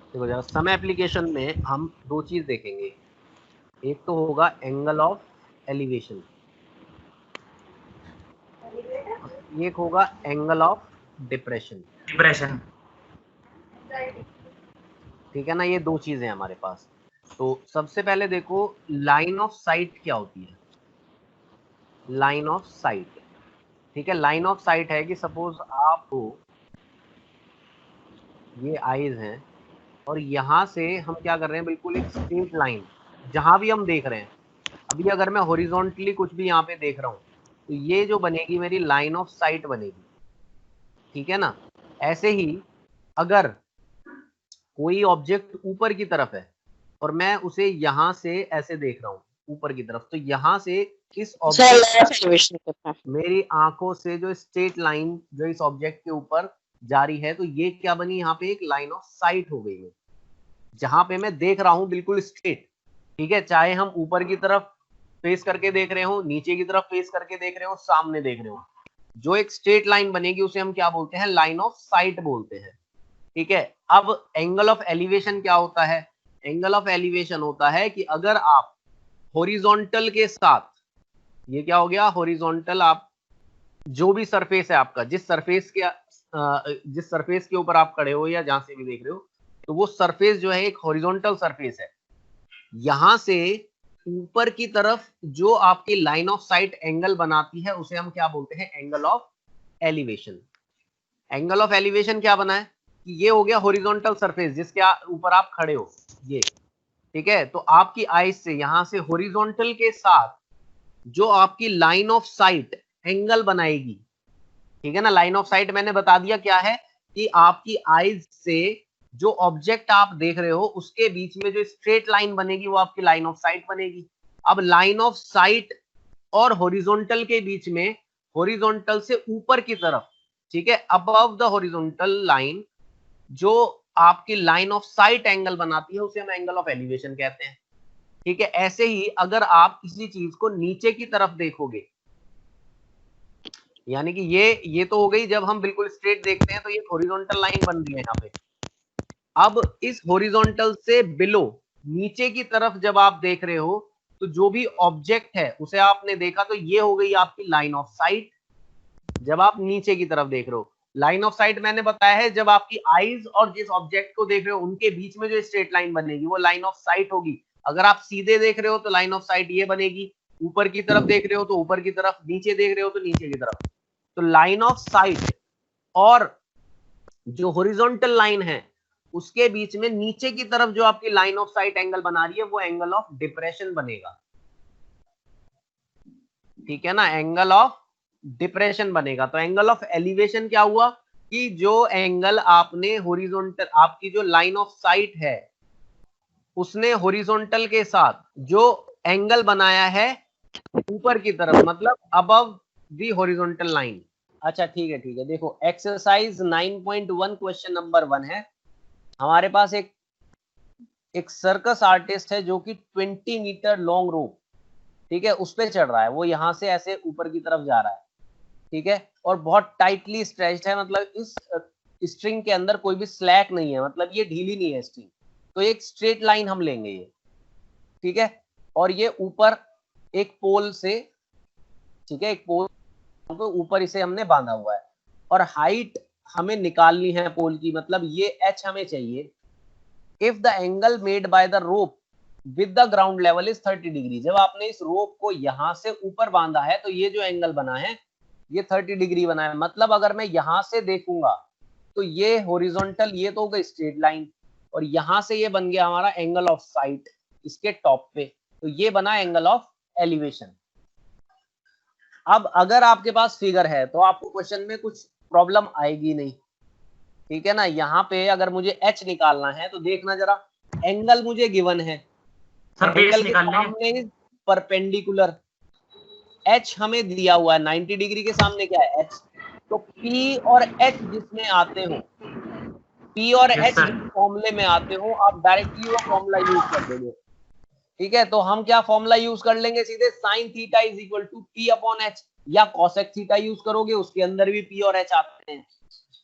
देखो जरा some application में हम दो चीज देखेंगे, एक तो होगा एंगल ऑफ एलिवेशन, एक होगा एंगल ऑफ डिप्रेशन। डिप्रेशन। ठीक है ना, ये दो चीजें हैं हमारे पास। तो सबसे पहले देखो लाइन ऑफ साइट क्या होती है। लाइन ऑफ साइट, ठीक है, लाइन ऑफ साइट है कि सपोज आप हो, ये आईज हैं और यहां से हम क्या कर रहे हैं, बिल्कुल एक स्ट्रेट लाइन जहां भी हम देख रहे हैं। अभी अगर मैं हॉरिजॉन्टली कुछ भी यहाँ पे देख रहा हूँ तो ये जो बनेगी मेरी लाइन ऑफ साइट बनेगी। ठीक है ना, ऐसे ही अगर कोई ऑब्जेक्ट ऊपर की तरफ है और मैं उसे यहां से ऐसे देख रहा हूँ ऊपर की तरफ, तो यहां से इस ऑब्जेक्ट मेरी आंखों से जो स्ट्रेट लाइन जो इस ऑब्जेक्ट के ऊपर जारी है, तो ये क्या बनी, यहाँ पे एक लाइन ऑफ साइट हो गई है, जहां पे मैं देख रहा हूं बिल्कुल स्ट्रेट। ठीक है, चाहे हम ऊपर की तरफ फेस करके देख रहे हो, नीचे की तरफ फेस करके देख रहे हो, सामने देख रहे हो, जो एक स्ट्रेट लाइन बनेगी उसे हम क्या बोलते हैं, लाइन ऑफ साइट बोलते हैं। ठीक है, अब एंगल ऑफ एलिवेशन क्या होता है। एंगल ऑफ एलिवेशन होता है कि अगर आप हॉरिजॉन्टल के साथ, ये क्या हो गया, हॉरिजॉन्टल, आप जो भी सरफेस है आपका, जिस सरफेस के ऊपर आप खड़े हो या जहां से भी देख रहे हो, तो वो सरफेस जो है एक हॉरिजॉन्टल सरफेस है। यहां से ऊपर की तरफ जो आपकी लाइन ऑफ साइट एंगल बनाती है उसे हम क्या बोलते हैं, angle of elevation. Angle of elevation क्या बना है कि ये हो गया हॉरिजॉन्टल सरफेस जिसके ऊपर आप खड़े हो, ये। ठीक है, तो आपकी आईज से यहां से हॉरिजॉन्टल के साथ जो आपकी लाइन ऑफ साइट एंगल बनाएगी, ठीक है ना, लाइन ऑफ साइट मैंने बता दिया क्या है, कि आपकी आईज से जो ऑब्जेक्ट आप देख रहे हो उसके बीच में जो स्ट्रेट लाइन बनेगी वो आपकी लाइन ऑफ साइट बनेगी। अब लाइन ऑफ साइट और हॉरिजॉन्टल के बीच में, हॉरिजॉन्टल से ऊपर की तरफ, ठीक है, अबव द हॉरिजॉन्टल लाइन जो आपकी लाइन ऑफ साइट एंगल बनाती है उसे हम एंगल ऑफ एलिवेशन कहते हैं। ठीक है, ऐसे ही अगर आप किसी चीज को नीचे की तरफ देखोगे, यानी कि ये तो हो गई जब हम बिल्कुल स्ट्रेट देखते हैं तो ये हॉरिजॉन्टल लाइन बन रही है यहाँ पे। अब इस हॉरिजॉन्टल से बिलो, नीचे की तरफ जब आप देख रहे हो, तो जो भी ऑब्जेक्ट है उसे आपने देखा, तो ये हो गई आपकी लाइन ऑफ साइट। जब आप नीचे की तरफ देख रहे हो, लाइन ऑफ साइट मैंने बताया है जब आपकी आईज और जिस ऑब्जेक्ट को देख रहे हो उनके बीच में जो स्ट्रेट लाइन बनेगी वो लाइन ऑफ साइट होगी। अगर आप सीधे देख रहे हो तो लाइन ऑफ साइट ये बनेगी, ऊपर की तरफ देख रहे हो तो ऊपर की तरफ, नीचे देख रहे हो तो नीचे की तरफ। तो लाइन ऑफ साइट और जो हॉरिजॉन्टल लाइन है उसके बीच में नीचे की तरफ जो आपकी लाइन ऑफ साइट एंगल बना रही है वो एंगल ऑफ डिप्रेशन बनेगा। ठीक है ना, एंगल ऑफ डिप्रेशन बनेगा। तो एंगल ऑफ एलिवेशन क्या हुआ कि जो एंगल आपने हॉरिजॉन्टल, आपकी जो लाइन ऑफ साइट है उसने हॉरिजॉन्टल के साथ जो एंगल बनाया है ऊपर की तरफ, मतलब अबव दी हॉरिजॉन्टल लाइन। अच्छा ठीक है, ठीक है, देखो एक्सरसाइज 9.1 क्वेश्चन नंबर 1 है। हमारे पास एक सर्कस आर्टिस्ट है जो कि 20 मीटर लॉन्ग रोप, ठीक है, उस पे चढ़ रहा है। वो यहां से ऐसे ऊपर की तरफ जा रहा है, ठीक है, और बहुत टाइटली स्ट्रेच्ड है, मतलब इस स्ट्रिंग के अंदर कोई भी स्लैक नहीं है, मतलब ये ढीली नहीं है स्ट्रिंग। तो एक स्ट्रेट लाइन हम लेंगे ये, ठीक है, और ये ऊपर एक पोल से, ठीक है, एक पोल को ऊपर इसे हमने बांधा हुआ है और हाइट हमें निकालनी है पोल की, मतलब ये एच हमें चाहिए। If the angle made by the rope with the ground level is 30 degree, जब आपने इस रोप को यहां से ऊपर बांधा है तो ये जो एंगल बना है ये 30 डिग्री बना है। मतलब अगर मैं यहां से देखूंगा तो ये हॉरिजॉन्टल, ये तो होगा स्ट्रेट लाइन, और यहां से ये बन गया हमारा एंगल ऑफ साइट इसके टॉप पे, तो ये बना एंगल ऑफ एलिवेशन। अब अगर आपके पास फिगर है तो आपको क्वेश्चन में कुछ प्रॉब्लम आएगी नहीं, ठीक है ना। यहाँ पे अगर मुझे एच निकालना है तो देखना जरा, एंगल मुझे गिवन है, एंगल के सामने परपेंडिकुलर, एच हमें दिया हुआ है 90 डिग्री के सामने क्या है, एच। तो पी और एच जिसमें आते हो, पी और एच फॉर्मूले में आते हो, आप डायरेक्टली वो फॉर्मूला यूज कर दोगे। ठीक है, तो हम क्या फॉर्मूला यूज कर लेंगे सीधे, sine theta is equal to p upon h, या कॉसेक थीटा यूज करोगे उसके अंदर भी पी और एच आते हैं।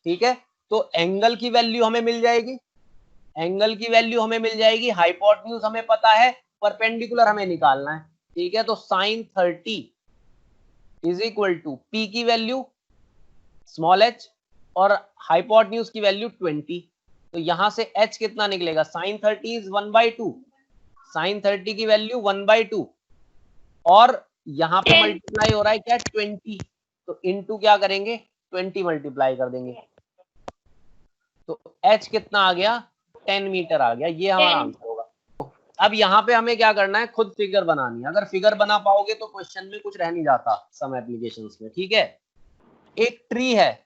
ठीक है, तो एंगल की वैल्यू हमें मिल जाएगी, एंगल की वैल्यू हमें मिल जाएगी, हाइपोटेन्यूज हमें पता है, परपेंडिकुलर हमें निकालना है, ठीक है। तो sin 30 is equal to P की वैल्यू स्मॉल h और हाइपोटेन्यूज की वैल्यू 20। तो यहां से h कितना निकलेगा, sin 30 इज 1/2, sin 30 की वैल्यू 1/2 और यहां पे मल्टीप्लाई हो रहा है क्या 20, तो इनटू क्या करेंगे 20 मल्टीप्लाई कर देंगे, तो h कितना आ गया 10 मीटर आ गया, ये हमारा आंसर होगा। अब यहाँ पे हमें क्या करना है, खुद फिगर बनानी है। अगर फिगर बना पाओगे तो क्वेश्चन में कुछ रह नहीं जाता सम एप्लीकेशंस में, ठीक है। एक ट्री है,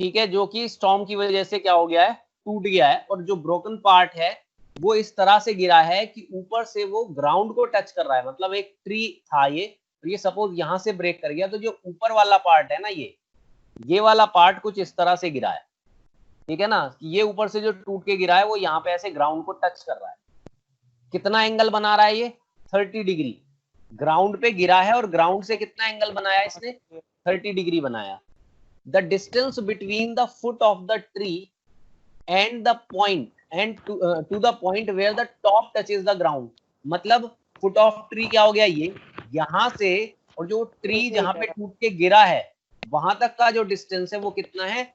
ठीक है, जो कि स्टॉर्म की वजह से क्या हो गया है, टूट गया है, और जो ब्रोकन पार्ट है वो इस तरह से गिरा है कि ऊपर से वो ग्राउंड को टच कर रहा है। मतलब एक ट्री था ये सपोज यहां से ब्रेक कर गया, तो जो ऊपर वाला पार्ट है ना, ये वाला पार्ट कुछ इस तरह से गिरा है, ठीक है ना। ये ऊपर से जो टूट के गिरा है वो यहाँ पे ऐसे ग्राउंड को टच कर रहा है। कितना एंगल बना रहा है ये 30 डिग्री, ग्राउंड पे गिरा है और ग्राउंड से कितना एंगल बनाया इसने 30 डिग्री बनाया। The distance between the foot of the tree and the point and to the point where the top touches the ground, मतलब फुट ऑफ ट्री क्या हो गया, ये यहां से और जो ट्री जहां पे टूट के गिरा है वहां तक का जो डिस्टेंस है वो कितना है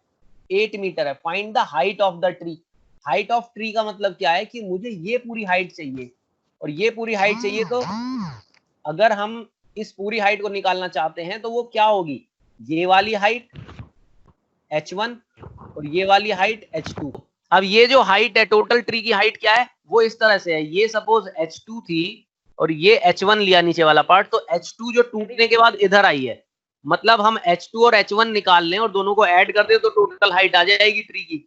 8 मीटर है। Find the height of the tree. Height of tree का मतलब क्या है कि मुझे ये पूरी हाइट चाहिए और ये पूरी हाइट चाहिए, तो अगर हम इस पूरी हाइट को निकालना चाहते हैं तो वो क्या होगी, ये वाली हाइट h1 और ये वाली हाइट h2। अब ये जो हाइट है टोटल ट्री की हाइट क्या है, वो इस तरह से है, ये सपोज h2 थी और ये h1 लिया नीचे वाला पार्ट, तो h2 जो टूटने के बाद इधर आई है, मतलब हम h2 और h1 निकाल लें और दोनों को ऐड कर दें तो टोटल हाइट आ जाएगी ट्री की,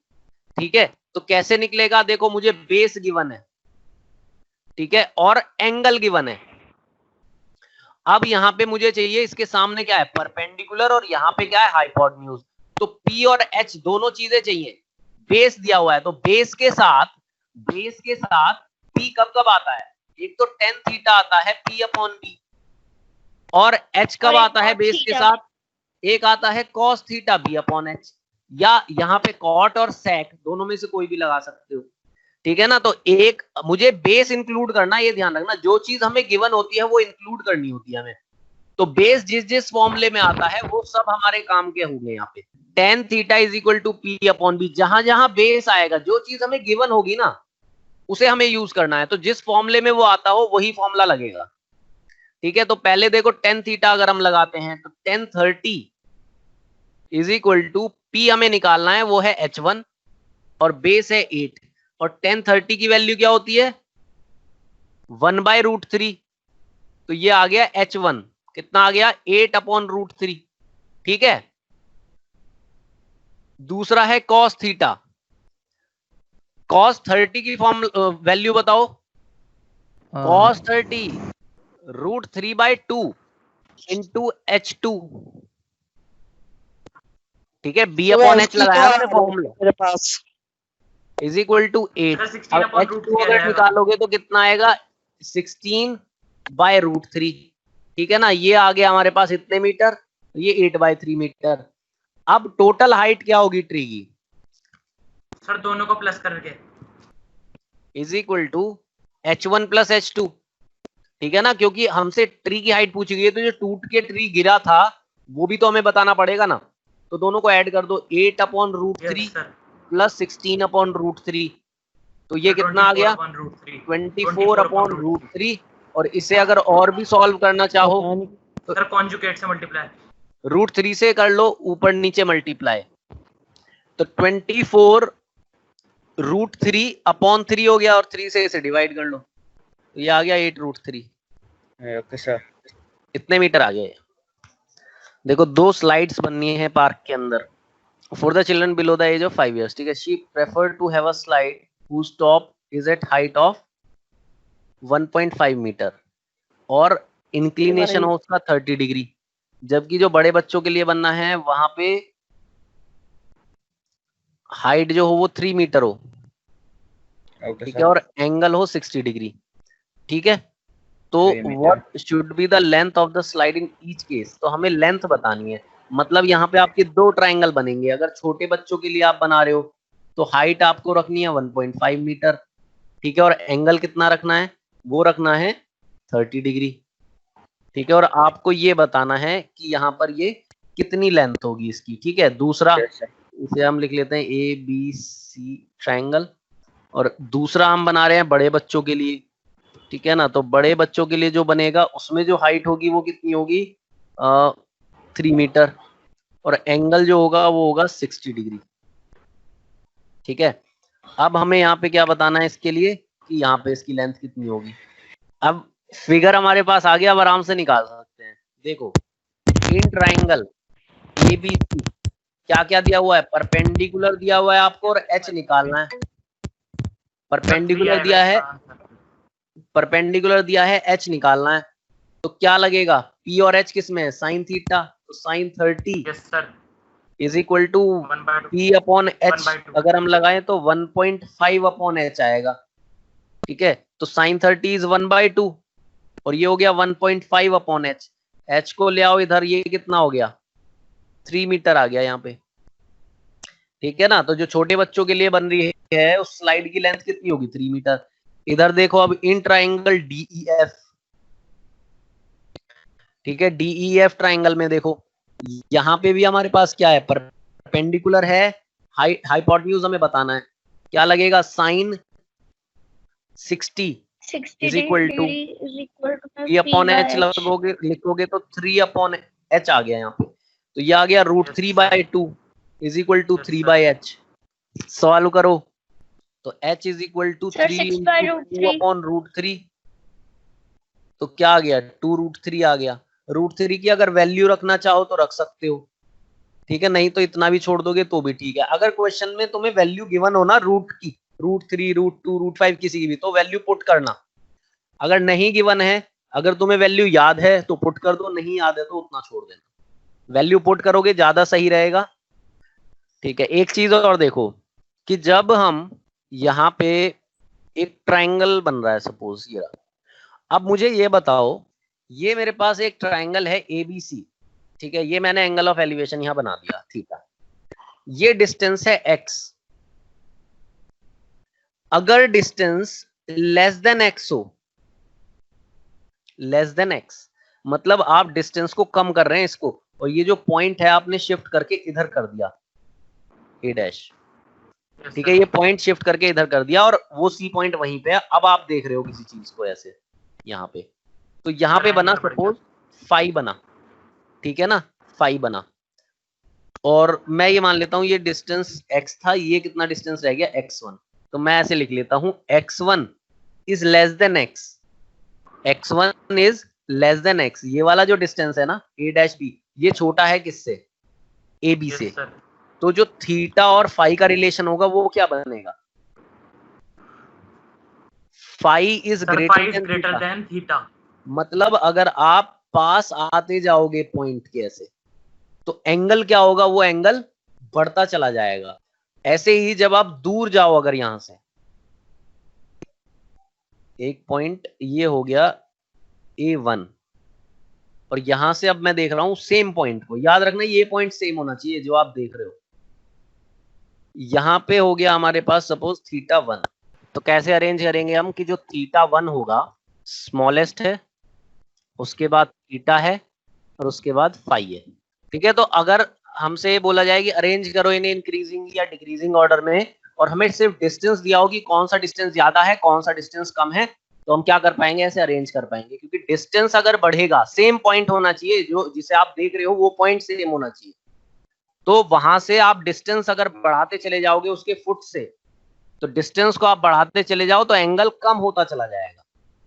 ठीक है। तो कैसे निकलेगा, देखो मुझे बेस गिवन है, ठीक है, और एंगल गिवन है। अब यहां पे मुझे चाहिए इसके सामने क्या है परपेंडिकुलर और यहां पे क्या है हाइपोटेन्यूज। तो P और H दोनों चीजें चाहिए, बेस दिया हुआ है तो बेस के साथ P कब कब आता है, एक तो tan थीटा आता है P/B और H कब आता है बेस के साथ, एक आता है cos थीटा B/H, या यहाँ पे cot और sec दोनों में से कोई भी लगा सकते हो, ठीक है ना। तो एक मुझे बेस इंक्लूड करना, ये ध्यान रखना, जो चीज हमें गिवन होती है वो इंक्लूड करनी होती है हमें। तो बेस जिस जिस फॉर्मूले में आता है वो सब हमारे काम के होंगे। यहाँ पे tan theta is equal to P/B, जहां जहां बेस आएगा जो चीज हमें गिवन होगी ना उसे हमें यूज करना है, तो जिस फॉर्मूले में वो आता हो वही फॉर्मूला लगेगा, ठीक है। तो पहले देखो tan थीटा अगर हम लगाते हैं तो tan 30 is equal to P हमें निकालना है, वो है h1 और बेस है 8, और tan 30 की वैल्यू क्या होती है 1/√3, तो ये आ गया h1 कितना आ गया 8/√3, ठीक है। दूसरा है cos थीटा, cos 30 की फॉर्म वैल्यू बताओ, cos 30 √3/2 इंटू h2, ठीक है, B/H लगाया मैंने फॉर्मूला मेरे पास, इज इक्वल टू 8। अब h2 अगर निकालोगे तो कितना आएगा 16/√3, ठीक है ना। ये आ गया हमारे पास इतने मीटर, ये 8/3 मीटर। अब टोटल हाइट क्या होगी ट्री की सर, दोनों को प्लस करके is equal to h1 plus h2, ठीक है ना, क्योंकि हमसे ट्री की हाइट पूछी गई है, तो जो टूट के ट्री गिरा था वो भी तो हमें बताना पड़ेगा ना। तो दोनों को ऐड कर दो 8/√3 प्लस 16/√3, तो ये कितना आ गया 24/√3। और इसे अगर और भी सॉल्व करना चाहो तो सर कॉन्जुगेट से मल्टीप्लाई, √3 से कर लो ऊपर नीचे मल्टीप्लाई, तो 24√3/3 हो गया और 3 से इसे डिवाइड कर लो, तो ये आ गया 8√3। ओके सर, इतने मीटर आ गए। देखो 2 स्लाइड्स बननी है पार्क के अंदर for the children below the age of 5 years, ठीक है। She prefer to have a slide whose top is at height of 1.5 metre और इंक्लिनेशन हो उसका 30 डिग्री, जबकि जो बड़े बच्चों के लिए बनना है वहां पे हाइट जो हो वो 3 मीटर हो, ठीक है, और एंगल हो 60 डिग्री, ठीक है। तो what should be the length of the slide in each case, तो हमें लेंथ बतानी है। मतलब यहाँ पे आपके 2 ट्रायंगल बनेंगे, अगर छोटे बच्चों के लिए आप बना रहे हो तो हाइट आपको रखनी है 1.5 मीटर, ठीक है, और एंगल कितना रखना है, वो रखना है 30 डिग्री, ठीक है, और आपको ये बताना है कि यहाँ पर ये कितनी लेंथ होगी इसकी, ठीक है। दूसरा इसे हम लिख लेते हैं ABC ट्रायंगल, और दूसरा हम बना रहे हैं बड़े बच्चों के लिए, ठीक है ना। तो बड़े बच्चों के लिए जो बनेगा उसमें जो हाइट होगी वो कितनी होगी 3 मीटर, और एंगल जो होगा वो होगा 60 डिग्री, ठीक है। अब हमें यहाँ पे क्या बताना है इसके लिए कि यहाँ पे इसकी लेंथ कितनी होगी। अब फिगर हमारे पास आ गया, अब आराम से निकाल सकते हैं। देखो इन ट्राइंगल ABC क्या क्या दिया हुआ है, परपेंडिकुलर दिया हुआ है आपको, और H निकालना है। परपेंडिकुलर दिया है, परपेंडिकुलर दिया है, H निकालना है। तो क्या लगेगा, P और H किस में है, साइन थीटा, तो sine 30 is equal to P upon H, अगर हम लगाएं तो 1.5 अपॉन H आएगा, ठीक है। तो साइन 30 इज 1/2, और ये हो गया 1.5 अपॉन H। H को ले आओ इधर, ये कितना हो गया 3 मीटर आ गया यहाँ पे, ठीक है ना। तो जो छोटे बच्चों के लिए बन रही है उस स्लाइड की लेंथ कितनी होगी 3 मीटर। इधर देखो अब इन ट्राइंगल DEF, ठीक है, DEF ट्राइंगल में देखो यहाँ पे भी हमारे पास क्या है, परपेंडिकुलर है, हाइपोटेन्यूज हमें बताना है, क्या लगेगा sine 60 is equal to P upon H लगोगे, लिखोगे तो 3 अपॉन H आ गया यहाँ पे, तो ये आ गया √3/2 is equal to 3/H। Solve करो तो H is equal to 3 2 upon √3, तो क्या आ गया 2√3 आ गया। √3 की अगर वैल्यू रखना चाहो तो रख सकते हो, ठीक है, नहीं तो इतना भी छोड़ दोगे तो भी ठीक है। अगर क्वेश्चन में तुम्हें वैल्यू गिवन हो ना रूट की, √3 √2 √5 किसी की भी, तो वैल्यू पुट करना। अगर नहीं गिवन है, अगर तुम्हें वैल्यू याद है तो पुट कर दो, नहीं याद है तो उतना छोड़ देना, वैल्यू पुट करोगे ज्यादा सही रहेगा, ठीक है। एक चीज और देखो कि जब हम यहाँ पे एक ट्राइंगल बन रहा है सपोज ये, अब मुझे ये बताओ, ये मेरे पास एक ट्राइंगल है ABC, ठीक है, ये मैंने एंगल ऑफ एलिवेशन यहां बना दिया, ठीक है, ये डिस्टेंस है x। अगर डिस्टेंस लेस देन x हो, लेस देन x मतलब आप डिस्टेंस को कम कर रहे हैं इसको, और ये जो पॉइंट है आपने शिफ्ट करके इधर कर दिया A', ठीक है, ये पॉइंट शिफ्ट करके इधर कर दिया और वो C पॉइंट वहीं पे है। अब आप देख रहे हो किसी चीज को ऐसे यहाँ पे, तो यहाँ पे बना सपोज फाई बना, ठीक है ना, फाई बना, और मैं ये मान लेता हूं ये डिस्टेंस x था, ये कितना डिस्टेंस रह गया x1, तो मैं ऐसे लिख लेता हूं x1 is less then x, x1 is less then x, ये वाला जो डिस्टेंस है ना A'(B), ये छोटा है किससे, AB से, तो जो थीटा और फाई का रिलेशन होगा वो क्या बनेगा, phi is greater than theta. मतलब अगर आप पास आते जाओगे पॉइंट के ऐसे, तो एंगल क्या होगा, वो एंगल बढ़ता चला जाएगा। ऐसे ही जब आप दूर जाओ, अगर यहां से एक पॉइंट ये हो गया A1, और यहां से अब मैं देख रहा हूं सेम पॉइंट को, याद रखना ये पॉइंट सेम होना चाहिए जो आप देख रहे हो। यहां पे हो गया हमारे पास सपोज θ1, तो कैसे अरेंज करेंगे हम कि जो θ1 होगा स्मॉलेस्ट है, उसके बाद थीटा है, और उसके बाद फाई है, ठीक है। तो अगर हमसे बोला जाए कि अरेंज करो इन्हें इंक्रीजिंग या डिक्रीजिंग ऑर्डर में, और हमें सिर्फ डिस्टेंस दिया हो कि कौन सा डिस्टेंस ज्यादा है कौन सा डिस्टेंस कम है, तो हम क्या कर पाएंगे, ऐसे अरेंज कर पाएंगे, क्योंकि डिस्टेंस अगर बढ़ेगा सेम पॉइंट होना चाहिए, जो जिसे आप देख रहे हो वो पॉइंट सेम होना चाहिए, तो वहां से आप डिस्टेंस अगर बढ़ाते चले जाओगे उसके फुट से, तो डिस्टेंस को आप बढ़ाते चले जाओ तो एंगल कम होता चला जाएगा,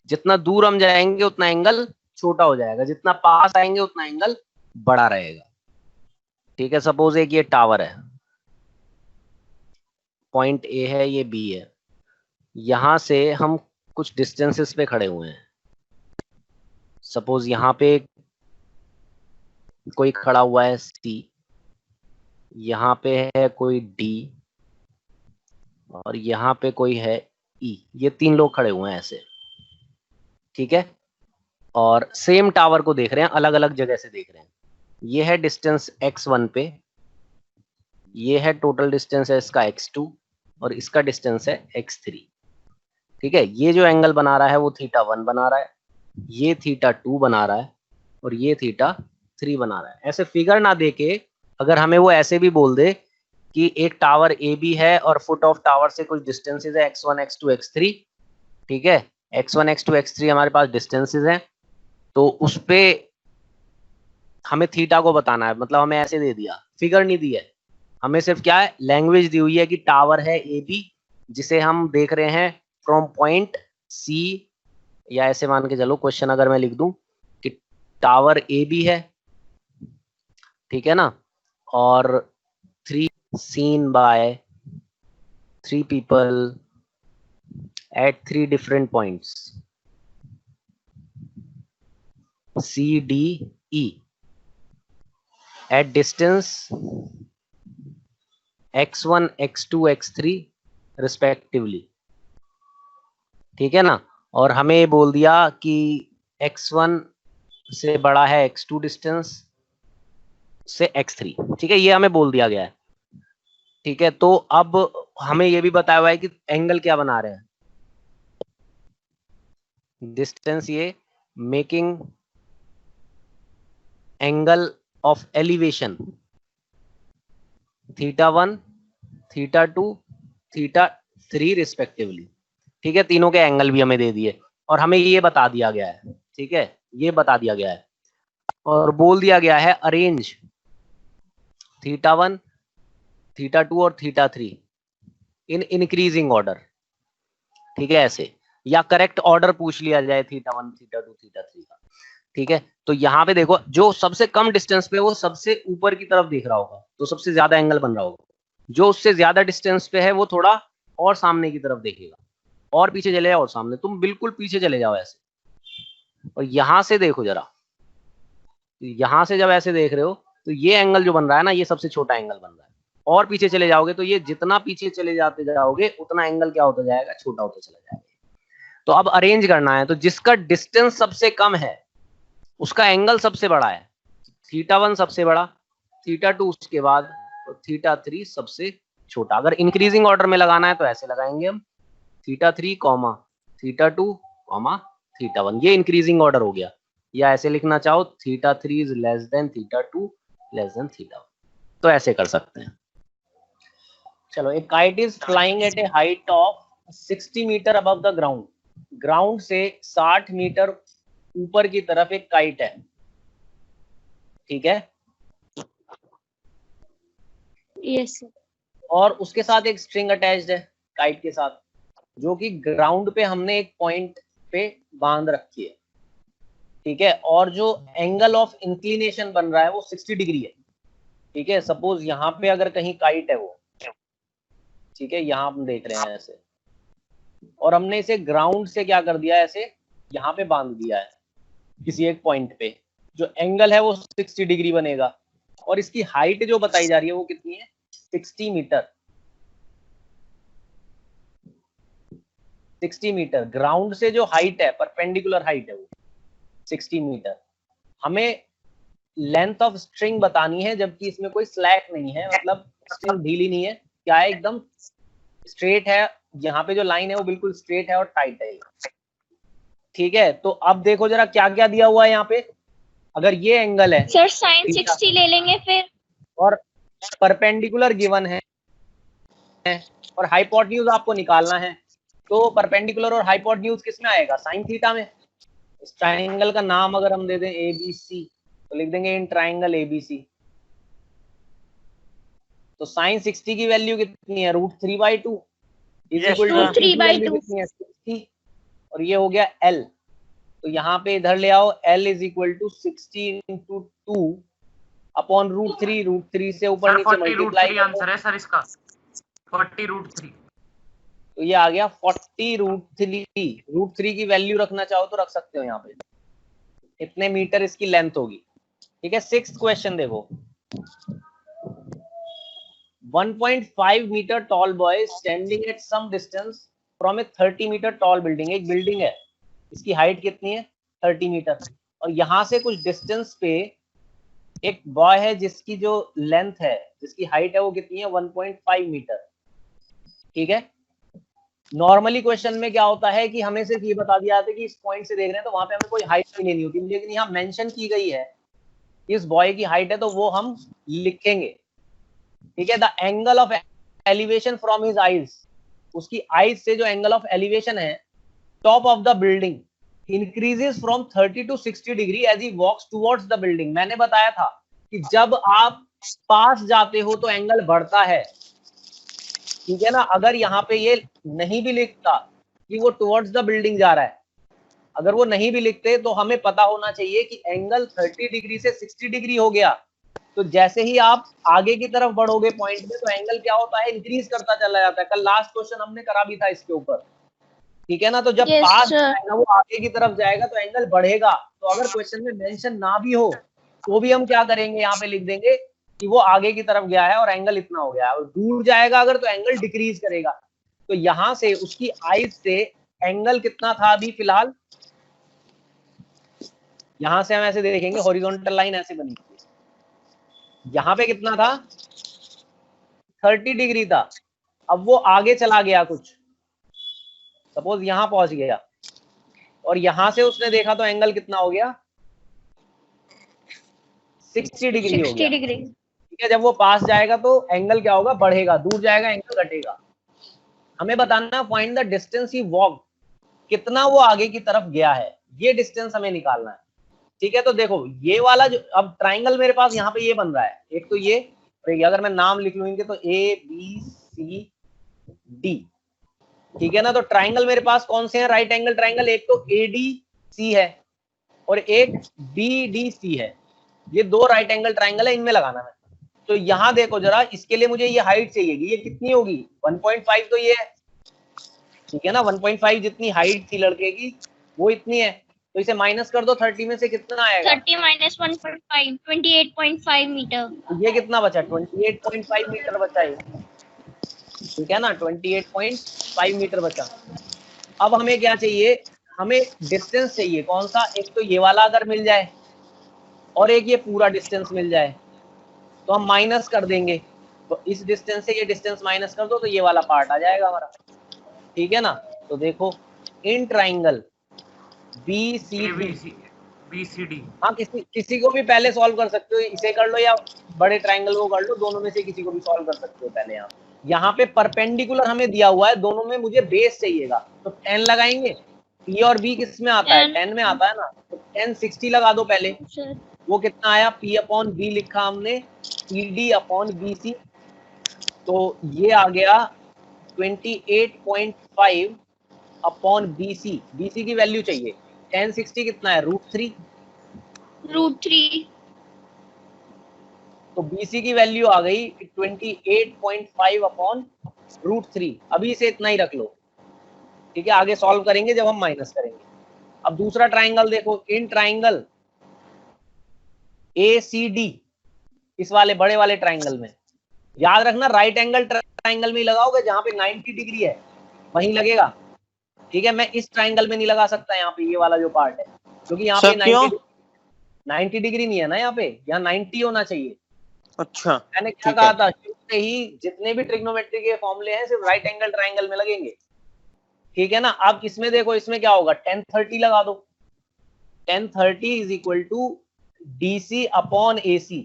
जितना दूर हम जाएंगे उतना एंगल छोटा हो जाएगा, जितना पास आएंगे उतना एंगल बड़ा रहेगा, ठीक है। सपोज एक ये टावर है, पॉइंट A है, ये B है, यहां से हम कुछ डिस्टेंसेस पे खड़े हुए हैं, सपोज यहां पे कोई खड़ा हुआ है C, यहां पे है कोई D, और यहां पे कोई है E, ये 3 लोग खड़े हुए हैं ऐसे, ठीक है, और सेम टावर को देख रहे हैं, अलग अलग जगह से देख रहे हैं। ये है डिस्टेंस x1 पे, ये है टोटल डिस्टेंस है इसका x2, और इसका डिस्टेंस है x3। ठीक है, ये जो एंगल बना रहा है वो θ1 बना रहा है, ये θ2 बना रहा है और ये θ3 बना रहा है। ऐसे फिगर ना देके अगर हमें वो ऐसे भी बोल दे कि एक टावर ए बी है और फुट ऑफ टावर से कुछ डिस्टेंसेस है x1 x2 x3, ठीक है, x1 x2 x3 हमारे पास डिस्टेंसेस हैं, तो उस पे हमें थीटा को बताना है। मतलब हमें ऐसे दे दिया, फिगर नहीं दी है, हमें सिर्फ क्या है, लैंग्वेज दी हुई है कि टावर है ए बी जिसे हम देख रहे हैं फ्रॉम पॉइंट सी, या ऐसे मान के चलो क्वेश्चन अगर मैं लिख दूं कि टावर ए बी है, ठीक है ना, और 3 seen by 3 people at 3 different points C, D, E at distance x1, x2, x3 respectively। ठीक है ना, और हमें ये बोल दिया कि x1 से बड़ा है x2 डिस्टेंस से x3, ठीक है, ये हमें बोल दिया गया है। ठीक है, तो अब हमें ये भी बताया हुआ है कि एंगल क्या बना रहे हैं, डिस्टेंस ये making angle of elevation θ1, θ2, θ3 respectively. ठीक है, तीनों के एंगल भी हमें दे दिए और हमें ये बता दिया गया है, ठीक है, ये बता दिया गया है और बोल दिया गया है अरेंज θ1, θ2 और θ3 इन इंक्रीजिंग ऑर्डर। ठीक है, ऐसे, या करेक्ट ऑर्डर पूछ लिया जाए θ1, θ2, θ3 का। ठीक है, तो यहाँ पे देखो जो सबसे कम डिस्टेंस पे वो सबसे ऊपर की तरफ देख रहा होगा तो सबसे ज्यादा एंगल बन रहा होगा, जो उससे ज्यादा डिस्टेंस पे है वो थोड़ा और सामने की तरफ देखेगा, और पीछे चले जाओ और सामने, तुम बिल्कुल पीछे चले जाओ ऐसे, और यहां से देखो जरा, यहां से जब ऐसे देख रहे हो तो ये एंगल जो बन रहा है ना, ये सबसे छोटा एंगल बन रहा है, और पीछे चले जाओगे तो ये जितना पीछे चले जाते जाओगे उतना एंगल क्या होता जाएगा, छोटा होता चला जाएगा। तो अब अरेंज करना है, तो जिसका डिस्टेंस सबसे कम है उसका एंगल सबसे बड़ा है, θ1 सबसे बड़ा, θ2 उसके बाद और θ3 सबसे छोटा। अगर इंक्रीजिंग ऑर्डर में लगाना है तो ऐसे लगाएंगे हम, θ3, θ2, θ1, ये इंक्रीजिंग ऑर्डर हो गया, या ऐसे लिखना चाहो θ3 is less than θ2 less than θ1, तो ऐसे कर सकते हैं। चलो, एक kite is flying at a height of 60 metre above the ground, ground से 60 मीटर ऊपर की तरफ एक काइट है, ठीक है, यस सर। और उसके साथ एक स्ट्रिंग अटैच्ड है काइट के साथ, जो कि ग्राउंड पे हमने एक पॉइंट पे बांध रखी है, ठीक है, और जो एंगल ऑफ इंक्लिनेशन बन रहा है वो 60 डिग्री है। ठीक है, सपोज यहाँ पे अगर कहीं काइट है वो, ठीक है, यहाँ हम देख रहे हैं ऐसे, और हमने इसे ग्राउंड से क्या कर दिया है, ऐसे यहाँ पे बांध दिया है किसी एक पॉइंट पे, जो एंगल है वो 60 डिग्री बनेगा, और इसकी हाइट जो बताई जा रही है वो कितनी है, 60 मीटर। 60 मीटर ग्राउंड से जो हाइट है, परपेंडिकुलर हाइट है वो 60 मीटर। हमें लेंथ ऑफ स्ट्रिंग बतानी है, जबकि इसमें कोई स्लैक नहीं है, मतलब स्ट्रिंग ढीली नहीं है, क्या है, एकदम स्ट्रेट है, यहाँ पे जो लाइन है वो बिल्कुल स्ट्रेट है और टाइट है। ठीक है, तो अब देखो जरा क्या क्या दिया हुआ है यहाँ पे, अगर ये एंगल है सर साइन 60 ले लेंगे फिर, और परपेंडिकुलर गिवन है और हाइपोटेन्यूज आपको निकालना है, तो परपेंडिकुलर और हाइपोटेन्यूज किस में आएगा, साइन थीटा में। इस ट्राइंगल का नाम अगर हम दे दें ABC, तो लिख देंगे इन ट्राइंगल ABC। तो साइन 60 की वैल्यू कितनी है, √3/2 इज इक्वल टू 3/2 60, और ये हो गया L, तो यहाँ पे इधर ले आओ, L is equal to 60 × 2 upon √3, √3 से ऊपर नीचे मल्टीप्लाई, आंसर है सर इसका 40√3, तो ये आ गया 40√3। √3 की वैल्यू रखना चाहो तो रख सकते हो यहाँ पे, इतने मीटर इसकी लेंथ होगी। ठीक है, 6th क्वेश्चन देखो, 1.5 metre tall boy standing at some distance from a 30 metre tall building, एक बिल्डिंग है, इसकी हाइट कितनी है, 30 मीटर, और यहां से कुछ डिस्टेंस पे एक बॉय है जिसकी जो लेंथ है, जिसकी हाइट है वो कितनी है, 1.5 मीटर। ठीक है। नॉर्मली क्वेश्चन में क्या होता है कि हमें सिर्फ ये बता दिया जाता है कि इस पॉइंट से देख रहे हैं तो वहां पे हमें कोई हाइट नहीं लेनी होती, लेकिन यहाँ मेंशन की गई है इस बॉय की हाइट है तो वो हम लिखेंगे। ठीक है, the angle of elevation from his eyes, उसकी आईज से जो एंगल ऑफ एलिवेशन है top of the building increases from 30 to 60 degree as he walks towards the building. मैंने बताया था कि जब आप पास जाते हो तो एंगल बढ़ता है। ठीक है ना, अगर यहाँ पे ये नहीं भी लिखता कि वो टुवर्ड्स द बिल्डिंग जा रहा है, अगर वो नहीं भी लिखते तो हमें पता होना चाहिए कि एंगल 30 डिग्री से 60 डिग्री हो गया, तो जैसे ही आप आगे की तरफ बढ़ोगे पॉइंट में तो एंगल क्या होता है, इंक्रीज करता चला जाता है। कल लास्ट क्वेश्चन हमने करा भी था इसके ऊपर। ठीक है ना, तो जब Yes, पास sir. जाएगा वो आगे की तरफ जाएगा तो एंगल बढ़ेगा। तो अगर क्वेश्चन में मेंशन ना भी हो तो भी हम क्या करेंगे, यहाँ पे लिख देंगे कि वो आगे की तरफ गया है और एंगल इतना हो गया है, और दूर जाएगा अगर तो एंगल डिक्रीज करेगा। तो यहां से उसकी आईज से एंगल कितना था अभी फिलहाल, यहां से हम ऐसे देखेंगे, हॉरिजॉन्टल लाइन ऐसे बनी, यहां पे कितना था 30 डिग्री था। अब वो आगे चला गया कुछ, सपोज यहां पहुंच गया और यहां से उसने देखा तो एंगल कितना हो गया 60 डिग्री हो 60 गया। डिग्री। ठीक है, जब वो पास जाएगा तो एंगल क्या होगा, बढ़ेगा, दूर जाएगा एंगल घटेगा। हमें बताना find the distance he walk, कितना वो आगे की तरफ गया है, ये डिस्टेंस हमें निकालना है। ठीक है, तो देखो ये वाला जो अब ट्राइंगल मेरे पास यहाँ पे ये बन रहा है, एक तो ये, अगर मैं नाम लिख लूँ इनके तो ए बी सी डी। ठीक है ना, तो ट्राइंगल मेरे पास कौन से हैं, राइट एंगल ट्राइंगल, एक तो ए डी सी है और एक बी डी सी है, ये दो राइट एंगल ट्राइंगल है, इनमें लगाना है। तो यहाँ देखो जरा, इसके लिए मुझे ये हाइट चाहिएगी, ये कितनी होगी 1.5 तो ये है। ठीक है ना, 1.5 जितनी हाइट थी लड़के की वो इतनी है, तो इसे माइनस कर दो 30 में से कितना आएगा, 30 minus 1.5, 28.5 मीटर। ये कितना बचा 28.5 मीटर बचा ये। ठीक है ना, 28.5 मीटर बचा। अब हमें क्या चाहिए, हमें डिस्टेंस चाहिए कौन सा, एक तो ये वाला अगर मिल जाए और एक ये पूरा डिस्टेंस मिल जाए तो हम माइनस कर देंगे, तो इस डिस्टेंस से ये डिस्टेंस माइनस कर दो तो ये वाला पार्ट आ जाएगा हमारा। ठीक है ना, तो देखो in triangle B C BCD, हाँ, किसी को भी पहले सॉल्व कर सकते हो, इसे कर लो या बड़े ट्राइंगल को कर लो, दोनों में से किसी को भी सॉल्व कर सकते हो पहले। यहाँ पे परपेंडिकुलर हमें दिया हुआ है, दोनों में मुझे बेस चाहिएगा, तो 10 लगाएंगे। पी और बी किस में आता है, 10 में आता है ना, तो 10 60 लगा दो पहले, वो कितना आया, पी अपॉन बी लिखा हमने, p d upon B C, तो ये आ गया 28.5 upon B c, b c की वैल्यू चाहिए, 10 60 कितना है √3, तो BC की वैल्यू आ गई 28.5 अपॉन √3। अभी इसे इतना ही रख लो। ठीक है, आगे सॉल्व करेंगे जब हम माइनस करेंगे। अब दूसरा ट्राइंगल देखो, इन ट्राइंगल ACD, इस वाले बड़े वाले ट्राइंगल में याद रखना राइट एंगल ट्राइंगल में ही लगाओगे, जहां पे 90 डिग्री है वहीं लगेगा। ठीक है, मैं इस ट्राइंगल में नहीं लगा सकता यहाँ पे, ये वाला जो पार्ट है, क्योंकि यहाँ पे 90 डिग्री नहीं है ना, यहाँ पे, यहाँ 90 होना चाहिए। अच्छा, मैंने क्या कहा था, शुरू से ही जितने भी ट्रिग्नोमेट्री के फॉर्मूले हैं सिर्फ राइट एंगल ट्राइंगल में लगेंगे। ठीक है ना, अब इसमें देखो, इसमें क्या होगा, 10 30 लगा दो, 10 30 is equal to DC upon AC।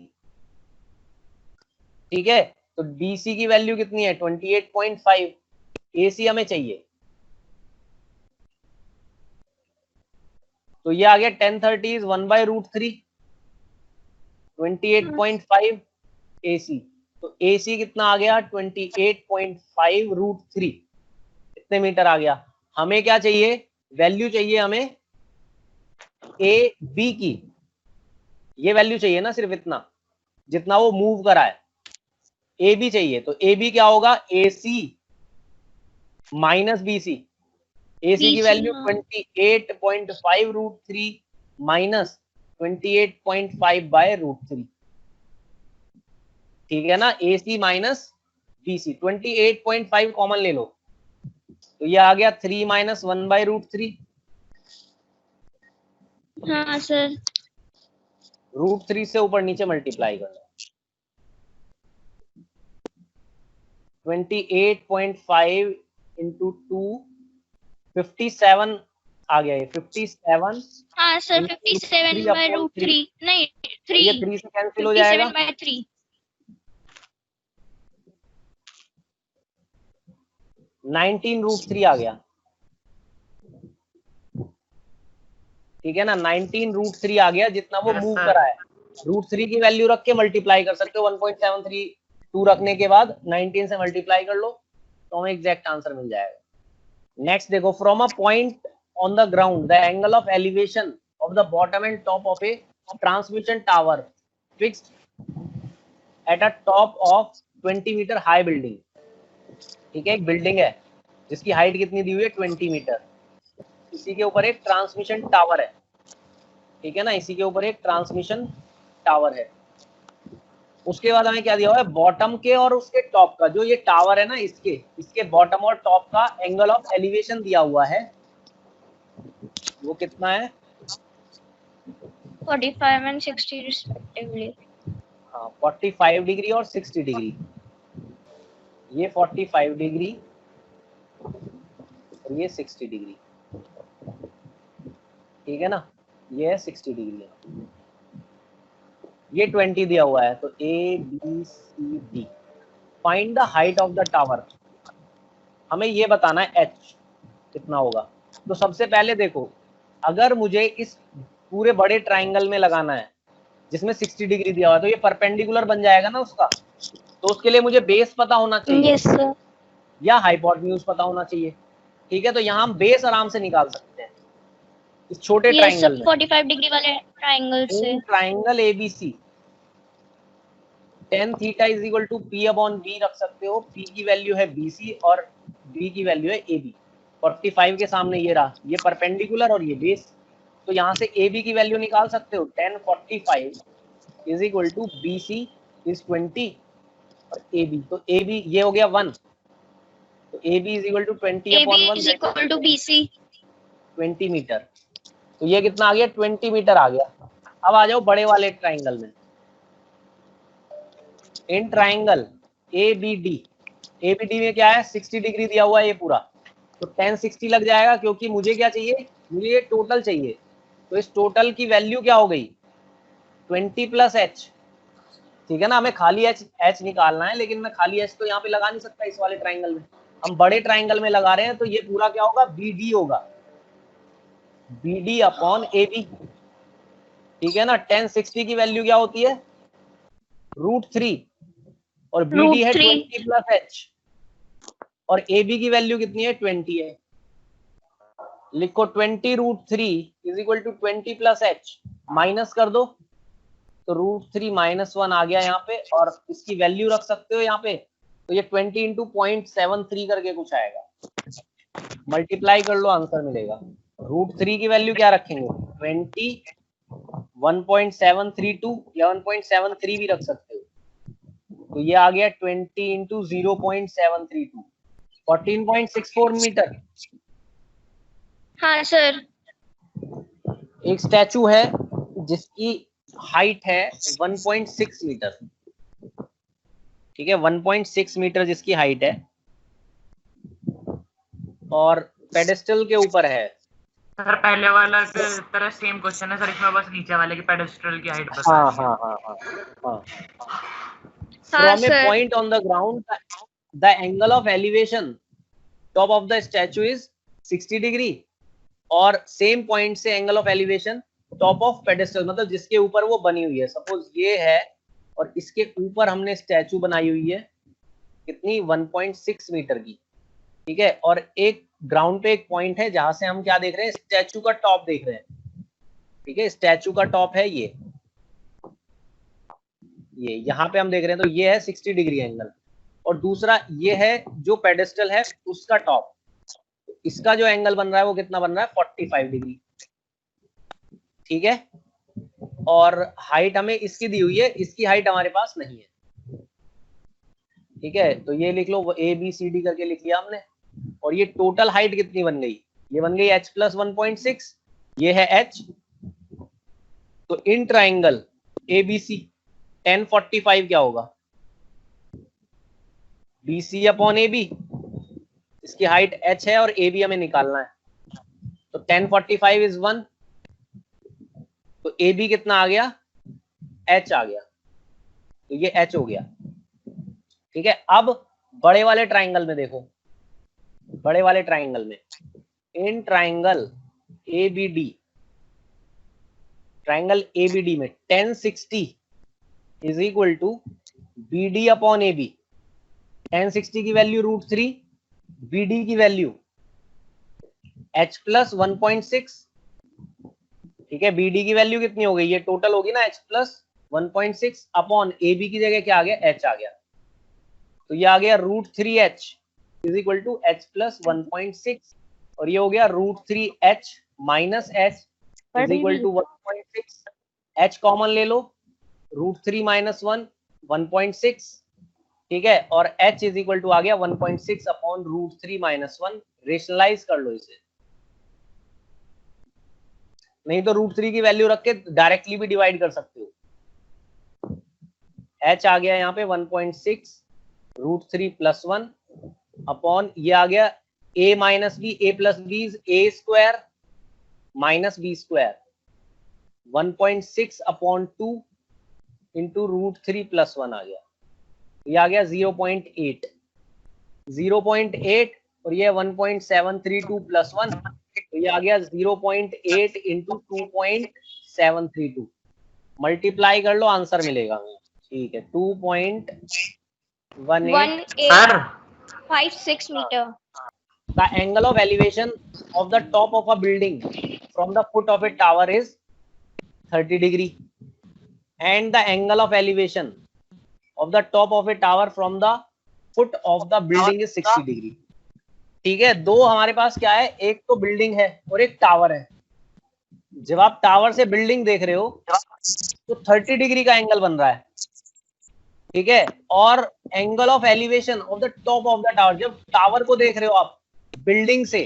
ठीक है, तो DC की वैल्यू कितनी है 28.5, AC हमें चाहिए, तो ये आ गया 10 30 इज 1/√3, 28.5 AC, तो AC कितना आ गया 28.5 √3, कितने मीटर आ गया। हमें क्या चाहिए, वैल्यू चाहिए हमें ए बी की, ये वैल्यू चाहिए ना, सिर्फ इतना जितना वो मूव करा है, ए बी चाहिए, तो ए बी क्या होगा, AC माइनस BC, AC की वैल्यू 28.5 √3 माइनस 28.5/√3। ठीक है ना, AC माइनस BC, 28.5 कॉमन ले लो, तो ये आ गया 3 माइनस 1/√3, हाँ सर, √3 से ऊपर नीचे मल्टीप्लाई करना। 28.5 इंटू 2 57 आ गया, ये 57। हाँ सर, 57 by root 3 नहीं 3, ये 3 से कैंसिल हो जाएगा, 57 by 3। 19 रूट 3 आ गया, ठीक है ना। 19 रूट 3 आ गया, जितना वो Yes, मूव sir. करा है। रूट 3 की वैल्यू रख के मल्टीप्लाई कर सकते हो, 1.732 रखने के बाद 19 से मल्टीप्लाई कर लो तो हमें एग्जैक्ट आंसर मिल जाएगा। नेक्स्ट देखो, from a point on the ground the angle of elevation of the bottom and top of a transmission tower fixed at a top of 20 metre high building. ठीक है, एक building है जिसकी height कितनी दी हुई है, 20 मीटर। इसी के ऊपर एक ट्रांसमिशन टावर है, ठीक है ना, इसी के ऊपर एक ट्रांसमिशन टावर है। उसके बाद हमें क्या दिया हुआ है, बॉटम के और उसके टॉप का, जो ये टावर है ना, इसके बॉटम और टॉप का एंगल ऑफ एलिवेशन दिया हुआ है, वो कितना है, 45 and 60 respectively। हाँ 45 डिग्री और 60 डिग्री। ये 45 डिग्री और ये 60 डिग्री, ठीक है ना, ये है 60 डिग्री है। ये 20 दिया हुआ है, तो A B C D. Find the height of the tower, हमें ये बताना है एच कितना होगा। तो सबसे पहले देखो, अगर मुझे इस पूरे बड़े ट्राइंगल में लगाना है जिसमें 60 डिग्री दिया हुआ है, तो ये परपेंडिकुलर बन जाएगा ना उसका, तो उसके लिए मुझे बेस पता होना चाहिए, यस सर। या हाइपोटेन्यूज पता होना चाहिए। ठीक है, तो यहाँ हम बेस आराम से निकाल सकते हैं इस छोटे यस ट्राइंगल सर, में। 45 डिग्री वाले ट्राइंगल से। Triangle ABC, tan theta is equal to p upon b रख सकते हो। पी की वैल्यू है बीसी और बी की वैल्यू है एबी। 45 के सामने ये रहा, ये परपेंडिकुलर और ये बेस, तो यहाँ से AB की वैल्यू निकाल सकते हो। tan 45 is equal to BC is 20 और AB, तो AB ये हो गया 1, तो AB is equal to 20 AB upon 1 is equal to BC। 20 metre. तो ये कितना आ गया, 20 मीटर आ गया। अब आ जाओ बड़े वाले ट्राइंगल में। इन ट्राइंगल ABD, ABD में क्या है, 60 डिग्री दिया हुआ है ये पूरा, तो tan 60 लग जाएगा, क्योंकि मुझे क्या चाहिए, मुझे ये टोटल चाहिए। तो इस टोटल की वैल्यू क्या हो गई, 20 प्लस एच, ठीक है ना। हमें खाली एच निकालना है, लेकिन मैं खाली एच तो यहाँ पे लगा नहीं सकता इस वाले ट्राइंगल में, हम बड़े ट्राइंगल में लगा रहे हैं, तो ये पूरा क्या होगा, BD होगा, BD अपॉन AB, ठीक है ना। tan 60 की वैल्यू क्या होती है, √3, और BD है 20 प्लस एच, और AB की वैल्यू कितनी है, 20 है। लिखो 20√3 is equal to 20 plus h, minus कर दो, तो √3 -1 आ गया यहाँ पे, और इसकी वैल्यू रख सकते हो यहाँ पे, तो ये 20 इंटू 0.73 करके कुछ आएगा, मल्टीप्लाई कर लो, आंसर मिलेगा। √3 की वैल्यू क्या रखेंगे, 20, 1.732 या 1.73 भी रख सकते हो, तो ये आ गया 20 इंटू 0.732, 14.64 मीटर। हाँ सर। एक स्टैचू है जिसकी हाइट है 1.6 मीटर, ठीक है, 1.6 मीटर जिसकी हाइट है, और पेडेस्टल के ऊपर है। सर पहले वाला के तरह सेम क्वेश्चन है सर, इसमें बस नीचे वाले की पेडेस्ट्रल की हाइट बता हाँ दी है। हाँ हाँ हाँ हाँ। From a point on the ground, the angle of elevation top of the statue is 60 degree, और सेम पॉइंट से angle of elevation top of pedestal, मतलब जिसके ऊपर वो बनी हुई है, सपोज ये है और इसके ऊपर हमने स्टैचू बनाई हुई है कितनी, 1.6 मीटर की, ठीक है। और एक ग्राउंड पे एक पॉइंट है जहां से हम क्या देख रहे हैं, स्टैचू का टॉप देख रहे हैं, ठीक है, स्टैचू का टॉप है ये यहाँ पे हम देख रहे हैं, तो ये है 60 डिग्री एंगल, और दूसरा ये है जो पेडेस्टल है उसका टॉप, इसका जो एंगल बन रहा है वो कितना बन रहा है, 45 डिग्री, ठीक है। और हाइट हमें इसकी दी हुई है, इसकी हाइट हमारे पास नहीं है, ठीक है। तो ये लिख लो, ABCD करके लिख लिया हमने, और ये टोटल हाइट कितनी बन गई, ये बन गई h प्लस 1.6, ये है h। तो इन ट्राइंगल ABC tan 45 क्या होगा, BC अपॉन AB, इसकी हाइट h है और AB हमें निकालना है। तो 1045 इज 1, तो AB कितना आ गया, h आ गया, तो ये h हो गया। ठीक है, अब बड़े वाले ट्राइंगल में देखो, बड़े वाले ट्राइंगल में, in triangle ABD, triangle ABD में 1060 is equal to BD upon AB। 1060 की वैल्यू √3, BD की वैल्यू h प्लस 1.6। ठीक है, BD की वैल्यू कितनी हो गई, ये टोटल होगी ना h प्लस 1.6 अपॉन AB की जगह क्या आ गया, h आ गया, तो ये आ गया √3h is equal to h plus 1.6, और ये हो गया √3h minus h is equal to 1.6। h common ले लो, √3 माइनस 1 1.6। ठीक है, और h इज इक्वल टू आ गया 1.6 अपॉन √3 माइनस 1। रेशनलाइज कर लो इसे, नहीं तो √3 की वैल्यू रख के डायरेक्टली भी डिवाइड कर सकते हो। h आ गया यहाँ पे 1.6 √3 प्लस 1 अपॉन ये आ गया a minus b, a plus b is a square minus b square, 1.6 upon 2 into √3 plus 1 आ गया, ये आ गया 0.8, 0.8 और ये 1.732 प्लस 1, तो ये आ गया 0.8 इंटू 2.732, मल्टीप्लाई कर लो आंसर मिलेगा। ठीक है, 2.1856 metre. The angle of elevation of the top of a building from the foot of a tower is 30 degree, and the angle of elevation of the top of a tower from the foot of the building is 60 degree। ठीक है, दो हमारे पास क्या है, एक तो building है और एक टावर है। जब आप टावर से बिल्डिंग देख रहे हो तो 30 डिग्री का एंगल बन रहा है। ठीक है, और angle of elevation of the top of the tower, जब टावर को देख रहे हो आप बिल्डिंग से,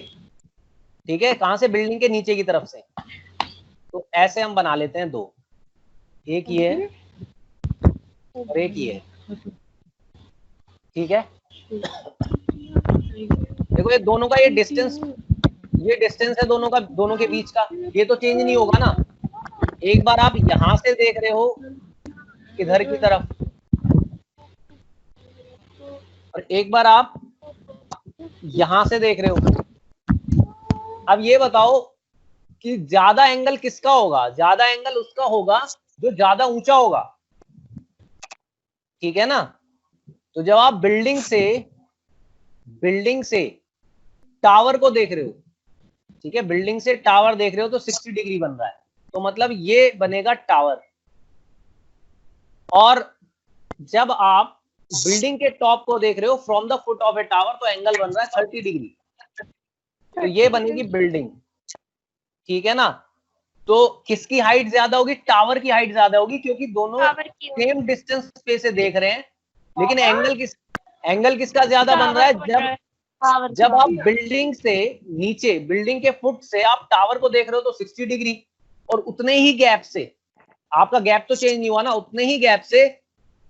ठीक है, कहां से, बिल्डिंग के नीचे की तरफ से, तो ऐसे हम बना लेते हैं दो, एक ये है और एक ये है। ठीक है, देखो ये दोनों का ये डिस्टेंस है दोनों का, दोनों के बीच का, ये तो चेंज नहीं होगा ना। एक बार आप यहां से देख रहे हो इधर की तरफ, और एक बार आप यहां से देख रहे हो। अब ये बताओ कि ज्यादा एंगल किसका होगा, ज्यादा एंगल उसका होगा जो ज्यादा ऊंचा होगा। ठीक है ना, तो जब आप बिल्डिंग से टावर को देख रहे हो, ठीक है, बिल्डिंग से टावर देख रहे हो तो 60 डिग्री बन रहा है, तो मतलब ये बनेगा टावर। और जब आप बिल्डिंग के टॉप को देख रहे हो from the foot of a tower, तो एंगल बन रहा है 30 डिग्री, तो ये बनेगी बिल्डिंग। ठीक है ना, तो किसकी हाइट ज्यादा होगी, टावर की हाइट ज्यादा होगी, क्योंकि दोनों सेम डिस्टेंस पे से देख रहे हैं, लेकिन एंगल किसका ज्यादा बन रहा है, जब आप बिल्डिंग से नीचे, बिल्डिंग के फुट से आप टावर को देख रहे हो तो 60 डिग्री, और उतने ही गैप से, आपका गैप तो चेंज नहीं हुआ ना, उतने ही गैप से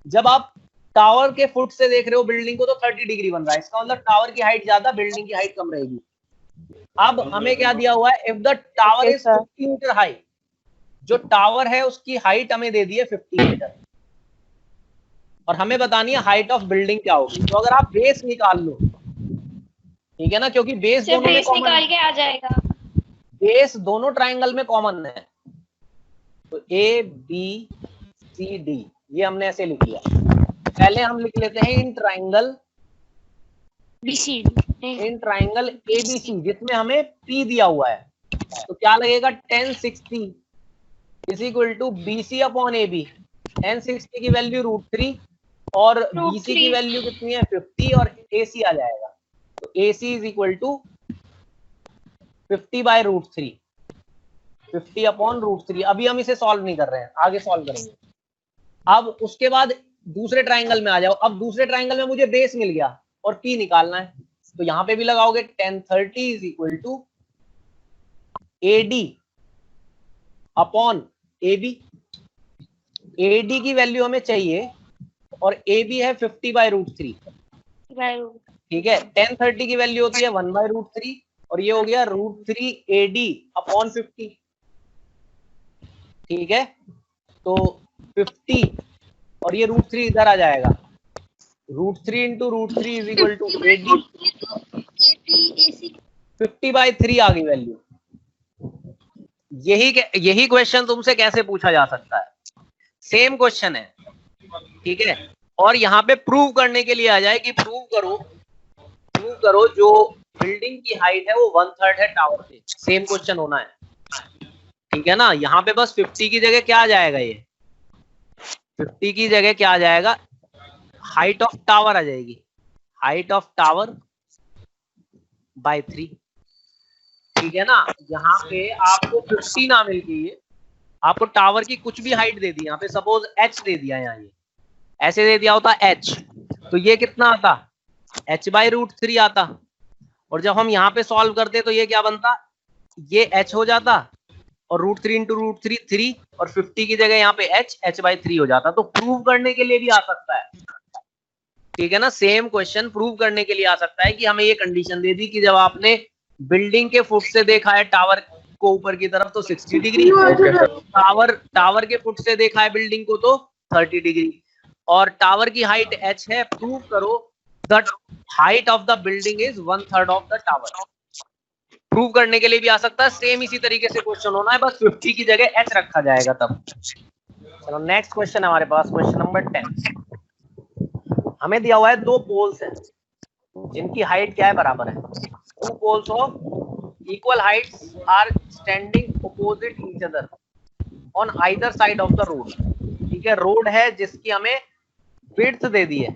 जब आप टावर के फुट से देख रहे हो बिल्डिंग को तो 30 डिग्री बन रहा है। इसका मतलब टावर की हाइट ज्यादा, बिल्डिंग की हाइट कम रहेगी। अब हमें क्या दिया हुआ है, if the tower is 50 metre high, जो टावर है उसकी हाइट हमें दे दी है 50 मीटर, और हमें बतानी है हाइट ऑफ बिल्डिंग क्या होगी। तो अगर आप बेस निकाल लो, ठीक है ना, क्योंकि बेस दोनों में कॉमन निकाल के आ जाएगा, बेस दोनों ट्राइंगल में कॉमन है, तो ए बी सी डी ये हमने ऐसे लिख लिया। पहले हम लिख लेते हैं इन ट्राइंगल एबीसी, जिसमें हमें पी दिया हुआ है, तो क्या लगेगा, 1060 is equal to BC upon AB. 1060 की वैल्यू √3 और बीसी की वैल्यू कितनी है 50, और एसी आ जाएगा, तो AC is equal to 50 by √3, 50 upon √3। अभी हम इसे सॉल्व नहीं कर रहे हैं, आगे सॉल्व करेंगे। अब उसके बाद दूसरे ट्राइंगल में आ जाओ। अब दूसरे ट्राइंगल में मुझे बेस मिल गया और P निकालना है, तो यहां पे भी लगाओगे 1030 is equal to AD upon AB। AD की वैल्यू हमें चाहिए और AB है 50 बाय √3, ठीक है, 1030 की वैल्यू होती है 1/√3 और ये हो गया √3 AD अपॉन 50। ठीक है, तो 50 और ये √3 इधर आ जाएगा, √3 into √3 is equal to AD 50/3 आ गई वैल्यू। यही क्वेश्चन तुमसे कैसे पूछा जा सकता है, सेम क्वेश्चन है। ठीक है, और यहाँ पे प्रूव करने के लिए आ जाए कि प्रूव करो जो बिल्डिंग की हाइट है वो 1/3 है टावर से, सेम क्वेश्चन होना है। ठीक है ना, यहाँ पे बस 50 की जगह क्या आ जाएगा, ये 50 की जगह क्या आ जाएगा, हाइट ऑफ टावर आ जाएगी, हाइट ऑफ टावर बाय 3। ठीक है ना, यहाँ पे आपको 50 ना मिल गई, आपको टावर की कुछ भी हाइट दे दी, यहाँ पे सपोज h दे दिया, यहाँ ये ऐसे दे दिया होता h, तो ये कितना आता, h/√3 आता। और जब हम यहाँ पे सॉल्व करते तो ये क्या बनता, ये h हो जाता और √3 इंटू √3 3 और 50 की जगह यहाँ पे h/3 हो जाता। तो प्रूव करने के लिए भी आ सकता है। ठीक है ना, सेम क्वेश्चन प्रूव करने के लिए आ सकता है कि हमें ये कंडीशन दे दी कि जब आपने बिल्डिंग के फुट से देखा है टावर को ऊपर की तरफ तो 60 डिग्री, टावर के फुट से देखा है बिल्डिंग को तो 30 डिग्री, और टावर की हाइट h है, प्रूव करो the height of the building is 1/3 of the tower. Prove करने के लिए भी आ सकता है, सेम इसी तरीके से क्वेश्चन होना है, बस 50 की जगह h रखा जाएगा तब। चलो नेक्स्ट क्वेश्चन हमारे पास, क्वेश्चन नंबर 10। हमें दिया हुआ है दो पोल्स हैं जिनकी हाइट क्या है, बराबर है। Two poles of equal heights are standing opposite each other on either side of the road. ठीक है, रोड है जिसकी हमें विड्थ दे दी है।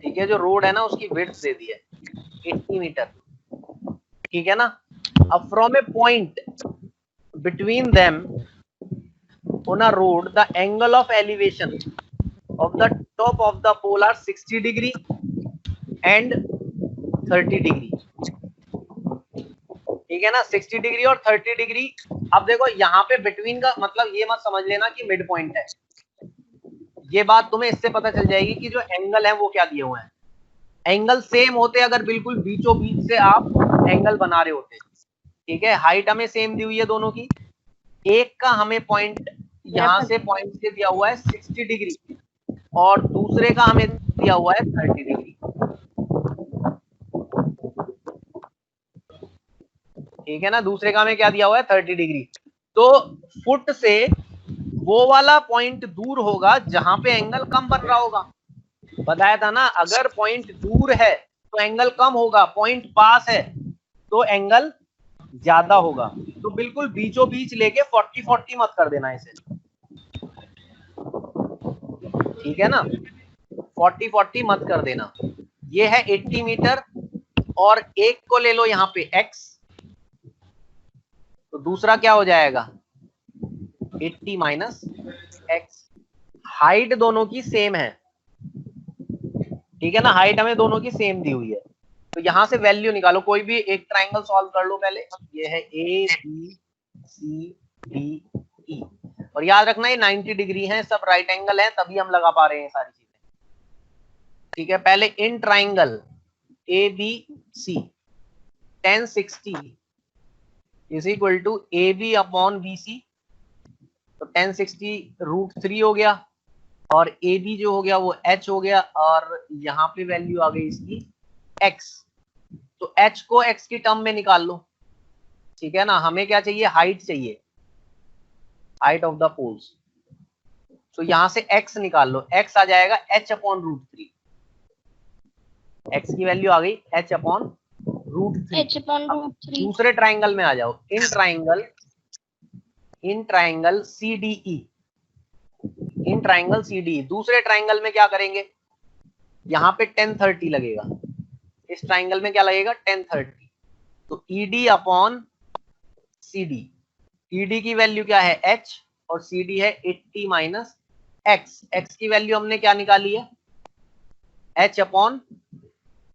ठीक है, जो रोड है ना उसकी विड्थ दे दी है 80 मीटर। ठीक है ना, अब from A point between them on a road the angle of elevation of the top of the pole are 60 degree and 30 degree। ठीक है ना, 60 डिग्री और 30 डिग्री। अब देखो यहाँ पे बिटवीन का मतलब ये मत समझ लेना कि मिड पॉइंट है, ये बात तुम्हें इससे पता चल जाएगी कि जो एंगल है वो क्या दिए हुए हैं। एंगल सेम होते अगर बिल्कुल बीचों बीच से आप एंगल बना रहे होते। ठीक है, हाइट हमें सेम दी हुई है दोनों की, एक का हमें पॉइंट यहाँ से पॉइंट से दिया हुआ है 60 डिग्री और दूसरे का हमें दिया हुआ है 30 डिग्री। ठीक है ना, दूसरे का हमें क्या दिया हुआ है 30 डिग्री। तो फुट से वो वाला पॉइंट दूर होगा जहां पे एंगल कम बन रहा होगा। बताया था ना, अगर पॉइंट दूर है तो एंगल कम होगा, पॉइंट पास है तो एंगल ज्यादा होगा। तो बिल्कुल बीचों बीच लेके 40-40 मत कर देना इसे। ठीक है ना, 40-40 मत कर देना। ये है 80 मीटर और एक को ले लो यहाँ पे x, तो दूसरा क्या हो जाएगा 80 माइनस x। हाइट दोनों की सेम है। ठीक है ना, हाइट हमें दोनों की सेम दी हुई है। तो यहां से वैल्यू निकालो, कोई भी एक ट्राइंगल सॉल्व कर लो पहले। ये है ए बी सी डी ई, और याद रखना ये 90 डिग्री है, सब राइट एंगल है, तभी हम लगा पा रहे हैं सारी चीजें। ठीक है, पहले in triangle A B C 1060 is equal to A B upon B C, तो 1060 √3 हो गया और ए बी जो हो गया वो h हो गया, और यहाँ पे वैल्यू आ गई इसकी x। तो h को x की टर्म में निकाल लो। ठीक है ना, हमें क्या चाहिए, हाइट चाहिए, हाइट ऑफ द पोल्स। तो यहां से x निकाल लो, x आ जाएगा h अपॉन √3। x की वैल्यू आ गई h अपॉन √3। दूसरे ट्राइंगल में आ जाओ, in triangle CDE, in triangle CDE। दूसरे ट्राइंगल में क्या करेंगे, यहाँ पे 1030 लगेगा, इस ट्राइंगल में क्या लगेगा 1030। तो ED अपॉन CD, ED की वैल्यू क्या है h और CD है 80 माइनस x। x की वैल्यू हमने क्या निकाली है h अपॉन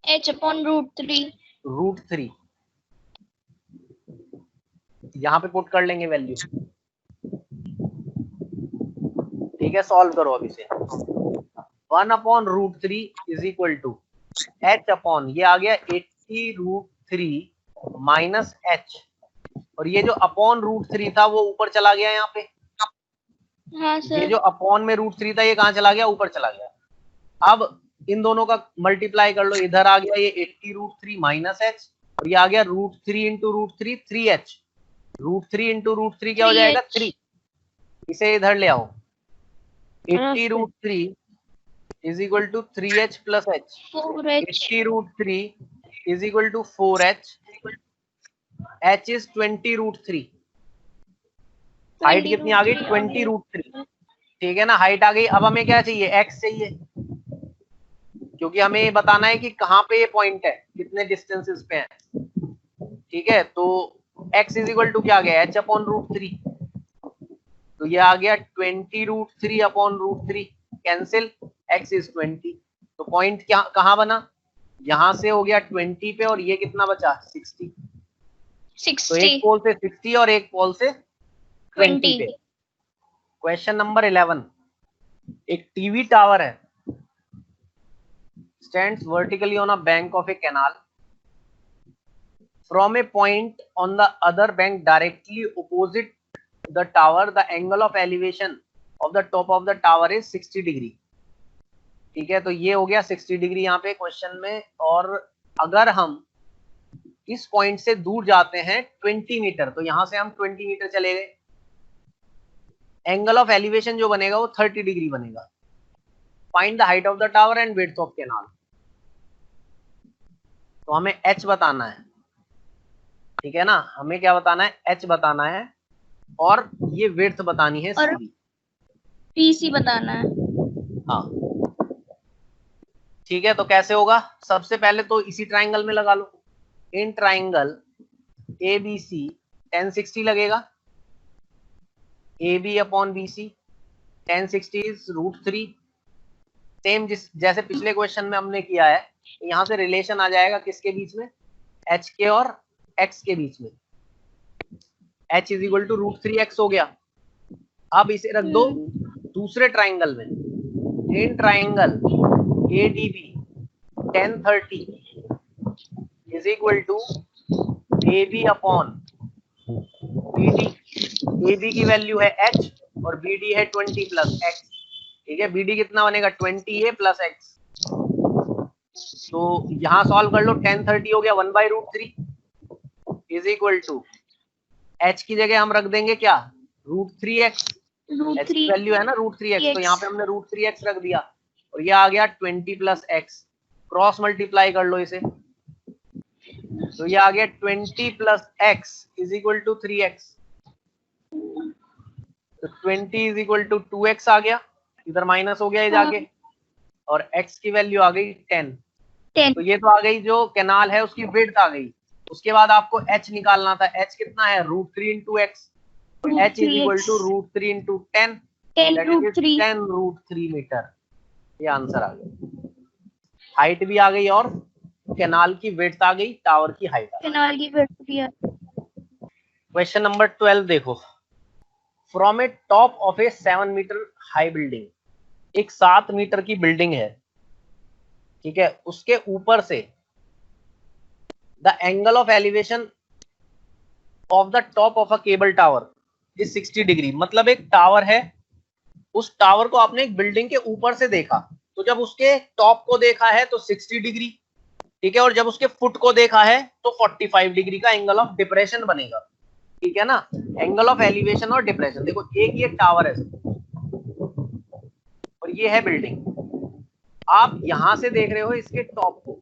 √3। यहाँ पे पुट कर लेंगे वैल्यू। ठीक है, सॉल्व करो अब इसे। 1 upon √3 is equal to h upon ये आ गया 80√3 माइनस h, और ये जो अपॉन √3 था वो ऊपर चला गया यहाँ पे। हाँ ये सर। जो अपॉन में √3 था ये कहाँ चला गया, ऊपर चला गया। अब इन दोनों का मल्टीप्लाई कर लो, इधर आ गया ये 80√3 माइनस h, और ये आ गया √3 इंटू √3 3h। √3 इंटू √3 क्या हो जाएगा 3, इसे इधर ले आओ। 80√3 is equal to 3h plus h, 80√3 is equal to 4h, h is 20√3। Height कितनी आ गई 20√3, ठीक है ना, हाइट आ गई। अब हमें क्या चाहिए, x चाहिए, क्योंकि हमें ये बताना है कि कहाँ पे ये पॉइंट है, कितने डिस्टेंसेस पे है, ठीक है। तो x इज इक्वल टू क्या आ गया h अपॉन √3, तो ये आ गया 20√3 अपॉन √3, कैंसिल, x इज 20। तो पॉइंट क्या कहाँ बना, यहां से हो गया 20 पे, और ये कितना बचा 60। तो एक पोल से 60 और एक पोल से 20 पे। क्वेश्चन नंबर 11, एक टीवी टावर है, stands vertically on a bank of a canal. From a point on the other bank directly opposite the tower, the angle of elevation of the top of the tower is 60 degree, ठीक है। तो ये हो गया 60 degree यहाँ पे question में। और अगर हम इस पॉइंट से दूर जाते हैं 20 मीटर, तो यहां से हम 20 मीटर चले गए, एंगल ऑफ एलिवेशन जो बनेगा वो 30 डिग्री बनेगा। Find the height of the tower and width of canal. तो हमें h बताना है, ठीक है ना, हमें क्या बताना है, h बताना है, और ये विड्थ बतानी है और PC बताना है। हाँ ठीक है। तो कैसे होगा, सबसे पहले तो इसी ट्राइंगल में लगा लो। इन ट्राइंगल ABC tan 60 लगेगा, AB upon BC tan 60 is √3। Same जैसे पिछले क्वेश्चन में हमने किया है, तो यहाँ से रिलेशन आ जाएगा किसके बीच में, h के और x के बीच में। h is equal to √3x हो गया। अब इसे रख दो दूसरे ट्राइंगल में। In triangle ADB tan 30 is equal to AB upon BD। AB की वैल्यू है h और BD है 20 प्लस x, ठीक है। BD कितना बनेगा 20a प्लस x। तो यहां सॉल्व कर लो, tan 30 हो गया 1/√3 इज इक्वल टू h की जगह हम रख देंगे क्या, √3x। h की वैल्यू है ना √3x, तो यहाँ पे हमने √3x रख दिया, और ये आ गया 20 प्लस x। क्रॉस मल्टीप्लाई कर लो इसे, तो ये आ गया 20 plus x is equal to 3x। तो 20 इज इक्वल टू 2x आ गया, इधर माइनस हो गया ये जाके, और x की वैल्यू आ गई 10। तो ये तो आ गई जो कैनाल है उसकी विड्थ आ गई। उसके बाद आपको h निकालना था, h कितना है √3 into x, h is equal to √3 into 10, that is 10√3 metre. ये आंसर आ गया। हाइट भी आ गई और कैनाल की विड्थ आ गई, टावर की हाइट आ गई। कैनाल की विड्थ भी है। क्वेश्चन नंबर 12 देखो, from a top of a 7 metre high building, एक 7 मीटर की बिल्डिंग है, ठीक है, उसके ऊपर से the angle of elevation of the top of a cable tower is 60 degree. मतलब एक टावर है, उस टावर को आपने एक बिल्डिंग के ऊपर से देखा, तो जब उसके टॉप को देखा है तो 60 डिग्री, ठीक है, और जब उसके फुट को देखा है तो 45 डिग्री का एंगल ऑफ डिप्रेशन बनेगा, ठीक है ना। एंगल ऑफ एलिवेशन और डिप्रेशन, देखो एक ये टावर है और ये है बिल्डिंग, आप यहां से देख रहे हो इसके टॉप को,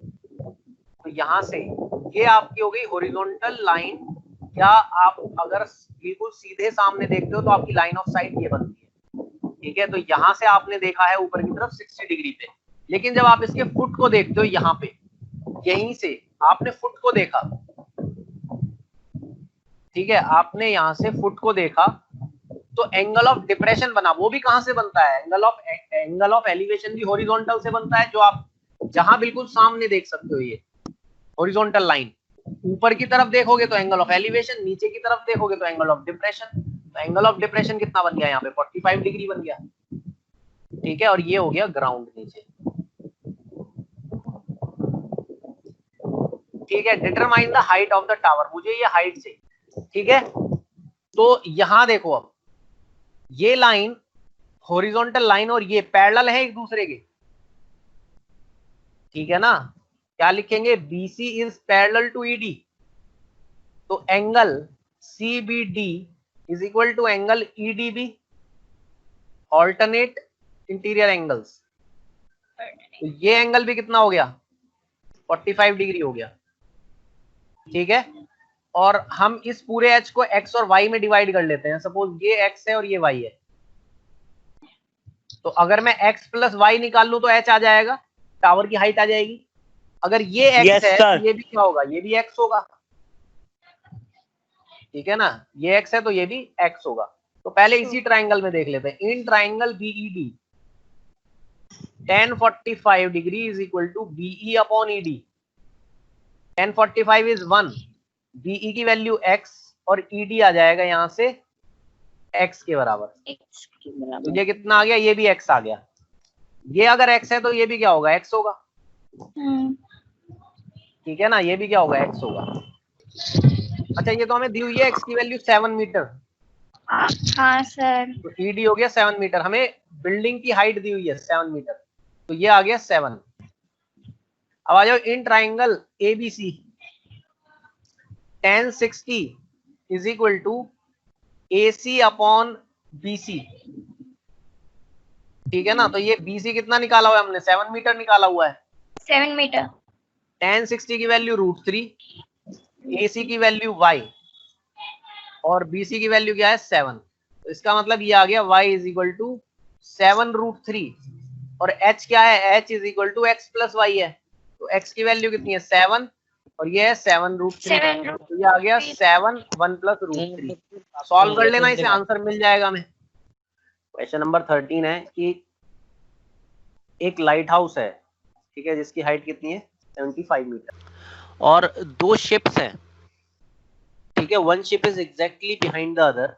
तो यहां से ये आपकी हो गई हॉरिजॉन्टल लाइन, या आप अगर बिल्कुल सीधे सामने देखते हो तो आपकी लाइन ऑफ साइट ये बनती है, ठीक है। तो यहां से आपने देखा है ऊपर की तरफ 60 डिग्री पे, लेकिन जब आप इसके फुट को देखते हो यहाँ पे, यहीं से आपने फुट को देखा, ठीक है, आपने यहाँ से फुट को देखा, तो एंगल ऑफ डिप्रेशन बना। वो भी कहां से बनता है, एंगल ऑफ एलिवेशन भी हॉरिजॉन्टल से बनता है, जो आप जहां बिल्कुल सामने देख सकते हो, ये हॉरिजॉन्टल लाइन। ऊपर की तरफ देखोगे तो एंगल ऑफ एलिवेशन, नीचे की तरफ देखोगे तो एंगल ऑफ डिप्रेशन। तो एंगल ऑफ डिप्रेशन कितना बन गया यहाँ पे 45 डिग्री बन गया, ठीक है, और ये हो गया ग्राउंड नीचे। ठीक है, determine the height of the tower, मुझे ये हाइट चाहिए, ठीक है। तो यहां देखो, अब ये लाइन हॉरिजॉन्टल लाइन और ये पैरेलल है एक दूसरे के, ठीक है ना। क्या लिखेंगे, BC is parallel to ED, तो angle CBD is equal to angle EDB, alternate interior angles. तो ये एंगल भी कितना हो गया, 45 डिग्री हो गया, ठीक है। और हम इस पूरे H को X और Y में डिवाइड कर लेते हैं, सपोज ये X है और ये Y है, तो अगर मैं X प्लस Y निकाल लूं तो H आ जाएगा, टावर की हाइट आ जाएगी। अगर ये X है तो ये भी क्या होगा, ये भी X होगा, ठीक है ना। ये X है तो ये भी X होगा। तो पहले इसी ट्राइंगल में देख लेते हैं। In triangle BED tan 45 degree is equal to BE upon ED। tan 45 is 1, BE की वैल्यू X और ED आ जाएगा यहां से X के बराबर। तो ये कितना आ गया, ये भी X आ गया। ये अगर X है तो ये भी क्या होगा, X होगा, ठीक है ना। ये भी क्या होगा, X होगा। अच्छा, ये तो हमें दी हुई है X की वैल्यू 7 मीटर। हाँ सर। तो ED हो गया 7 मीटर, हमें बिल्डिंग की हाइट दी हुई है 7 मीटर, तो ये आ गया 7। अब आ जाओ in triangle ABC tan 60 is equal to AC upon BC, ठीक है ना। तो ये BC कितना निकाला हुआ है हमने, 7 मीटर निकाला हुआ है। 7 मीटर। tan 60 की वैल्यू √3, AC की वैल्यू Y और BC की वैल्यू क्या है 7। तो इसका मतलब ये आ गया y इज इक्वल टू 7√3 और h क्या है, h is equal to x plus y है। तो x की वैल्यू कितनी है 7 और ये है 7√3, तो ये आ गया 7 1 प्लस √3। सॉल्व कर लेना इसे, आंसर मिल जाएगा हमें। क्वेश्चन नंबर 13 है कि एक लाइट हाउस है, ठीक है, जिसकी हाइट कितनी है 75 मीटर और 2 शिप्स हैं, ठीक है। One ship is exactly behind the other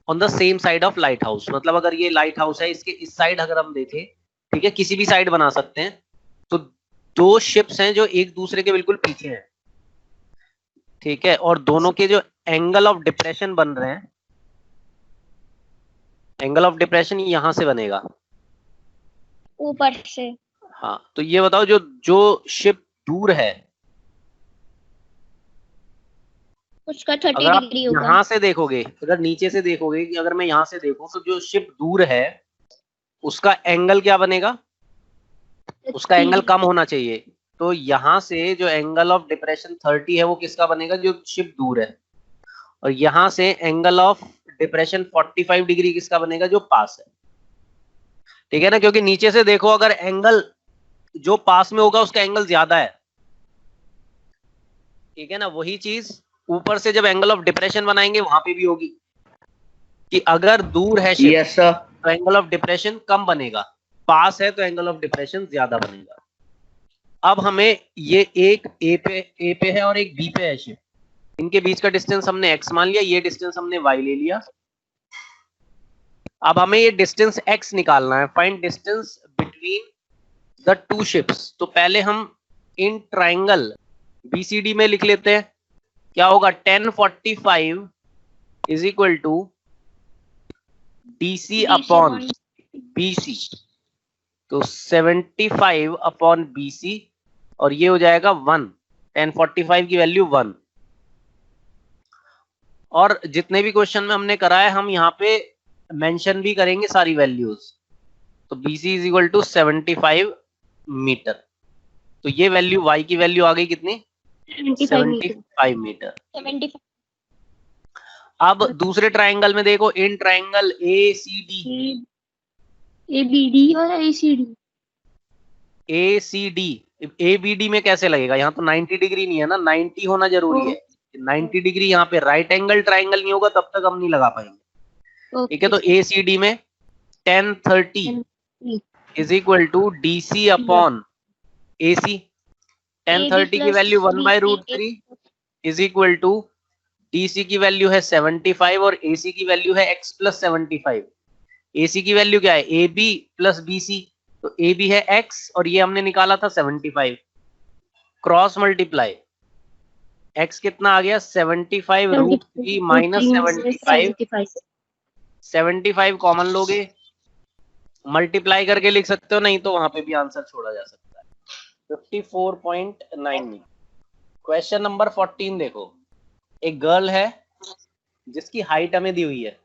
on the same side of light house. मतलब अगर ये लाइट हाउस है, इसके इस साइड अगर हम देखें, ठीक है, किसी भी साइड बना सकते हैं, तो 2 शिप्स हैं जो एक दूसरे के बिल्कुल पीछे हैं, ठीक है। और दोनों के जो एंगल ऑफ डिप्रेशन बन रहे हैं, एंगल ऑफ डिप्रेशन यहां से बनेगा ऊपर से। हाँ, तो ये बताओ जो शिप दूर है, उसका 30 अगर आप डिग्री होगा। यहां से देखोगे, अगर नीचे से देखोगे, कि अगर मैं यहां से देखूं तो जो शिप दूर है उसका एंगल क्या बनेगा, उसका एंगल कम होना चाहिए। तो यहां से जो एंगल ऑफ डिप्रेशन 30 है वो किसका बनेगा, जो शिप दूर है। और यहां से एंगल ऑफ डिप्रेशन 45 डिग्री किसका बनेगा, जो पास है, ठीक है ना। क्योंकि नीचे से देखो, अगर एंगल जो पास में होगा उसका एंगल ज्यादा है, ठीक है ना। वही चीज ऊपर से जब एंगल ऑफ डिप्रेशन बनाएंगे वहां पे भी होगी, कि अगर दूर है शिप, यस सर, तो एंगल ऑफ डिप्रेशन कम बनेगा, पास है तो एंगल ऑफ डिप्रेशन ज्यादा बनेगा। अब हमें ये एक ए पे है और एक बी पे है शिप, इनके बीच का डिस्टेंस हमने x मान लिया, ये डिस्टेंस हमने y ले लिया। अब हमें ये डिस्टेंस x निकालना है, find distance between the 2 ships. तो पहले हम इन ट्राइंगल BCD में लिख लेते हैं, क्या होगा, tan 45 is equal to DC upon BC। तो 75 अपॉन BC और ये हो जाएगा 1, tan 45 की वैल्यू 1। और जितने भी क्वेश्चन में हमने कराया, हम यहाँ पे मेंशन भी करेंगे सारी वैल्यूज। तो BC is equal to 75 metre. तो ये वैल्यू y की वैल्यू आ गई कितनी, 75 मीटर। 75। अब दूसरे ट्राइंगल में देखो, इन ट्राइंगल ACD ABD और ABD में कैसे लगेगा, यहाँ तो 90 डिग्री नहीं है ना, 90 होना जरूरी है। 90 डिग्री यहाँ पे राइट एंगल ट्राइंगल नहीं होगा तब तक हम नहीं लगा पाएंगे, ठीक है। तो ACD में tan 30 is equal to DC upon AC। tan 30 की value 1/√3 is equal to DC की वैल्यू है 75 और AC की वैल्यू है x प्लस 75। AC की वैल्यू क्या है, AB प्लस BC। तो AB है x और ये हमने निकाला था 75, क्रॉस मल्टीप्लाई x कितना आ गया 75 रूट 3 माइनस 75 कॉमन लोगे, मल्टीप्लाई करके लिख सकते हो, नहीं तो वहां पे भी आंसर छोड़ा जा सकता है 54.9। क्वेश्चन नंबर 14 देखो, एक गर्ल है जिसकी हाइट हमें दी हुई है,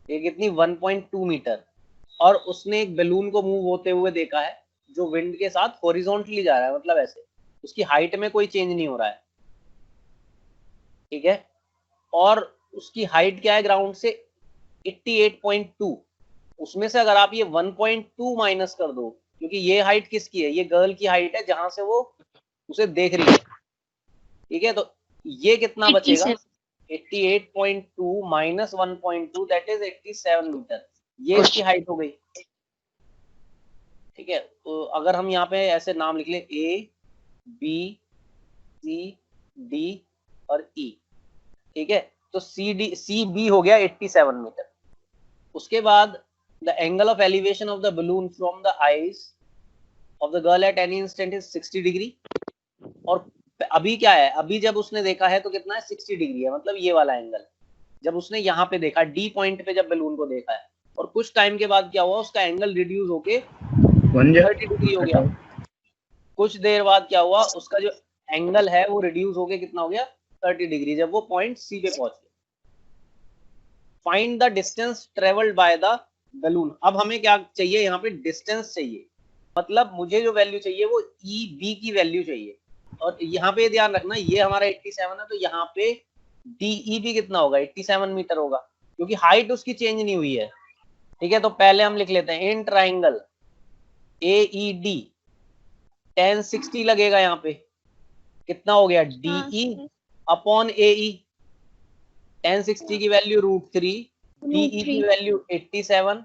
ये कितनी 1.2 मीटर, और उसने एक बैलून को मूव होते हुए देखा है जो विंड के साथ हॉरिजॉन्टली जा रहा है, मतलब ऐसे, उसकी हाइट में कोई चेंज नहीं हो रहा है, ठीक है, और उसकी हाइट क्या है ग्राउंड से 88.2, उसमें से अगर आप ये 1.2 माइनस कर दो, क्योंकि ये हाइट किसकी है, ये गर्ल की हाइट है जहां से वो उसे देख रही है, ठीक है, तो ये कितना बचेगा 88.2 माइनस 1.2 दैट इज 87 मीटर, ये इसकी हाइट हो गई, ठीक है। तो अगर हम यहाँ पे ऐसे नाम लिख ले ए बी सी डी और ई, ठीक है, तो सी बी हो गया 87 मीटर। उसके बाद the angle of elevation of the balloon from the eyes of the girl at any instant is 60 degree, और अभी क्या है, अभी जब उसने देखा है तो कितना है 60 डिग्री है, मतलब ये वाला एंगल, जब उसने यहाँ पे देखा डी पॉइंट पे जब बलून को देखा है, और कुछ टाइम के बाद क्या हुआ, उसका एंगल रिड्यूस होके 30 डिग्री हो गया, कुछ देर बाद क्या हुआ, उसका जो एंगल है वो रिड्यूस होके कितना हो गया 30 डिग्री, जब वो पॉइंट सी पे पहुंच गया। Find the distance travelled by the balloon, अब हमें क्या चाहिए, यहाँ पे डिस्टेंस चाहिए, मतलब मुझे जो वैल्यू चाहिए वो ई बी की वैल्यू चाहिए, और यहाँ पे ध्यान रखना ये हमारा 87 है, तो यहाँ पे डीई भी कितना होगा 87 मीटर होगा, क्योंकि हाइट उसकी चेंज नहीं हुई है, ठीक है। तो पहले हम लिख लेते हैं इन ट्राइंगल AED 1060 लगेगा, यहाँ पे कितना हो गया DE अपॉन AE, 1060 की वैल्यू √3, DE की वैल्यू 87,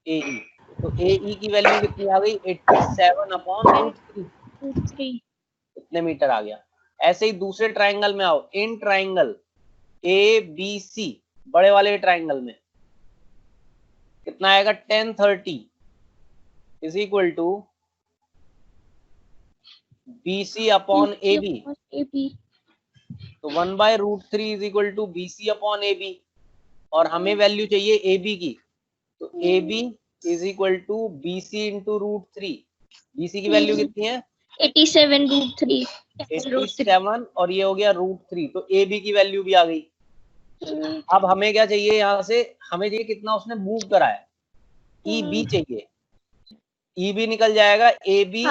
AE, तो AE की वैल्यू कितनी आ गई 87 अपॉन √3, इतने मीटर आ गया। ऐसे ही दूसरे ट्राइंगल में आओ, इन ट्राइंगल ABC, बड़े वाले ट्राइंगल में कितना आएगा 1030 is equal to BC upon AB, तो 1/√3 is equal to BC upon AB, और हमें वैल्यू चाहिए AB की, तो AB is equal to BC into √3, BC की वैल्यू कितनी है 87 87, और ये हो गया √3, तो AB की वैल्यू भी आ गई। अब हमें क्या चाहिए, यहाँ से हमें चाहिए कितना उसने मूव करा है, EB चाहिए, EB निकल जाएगा AB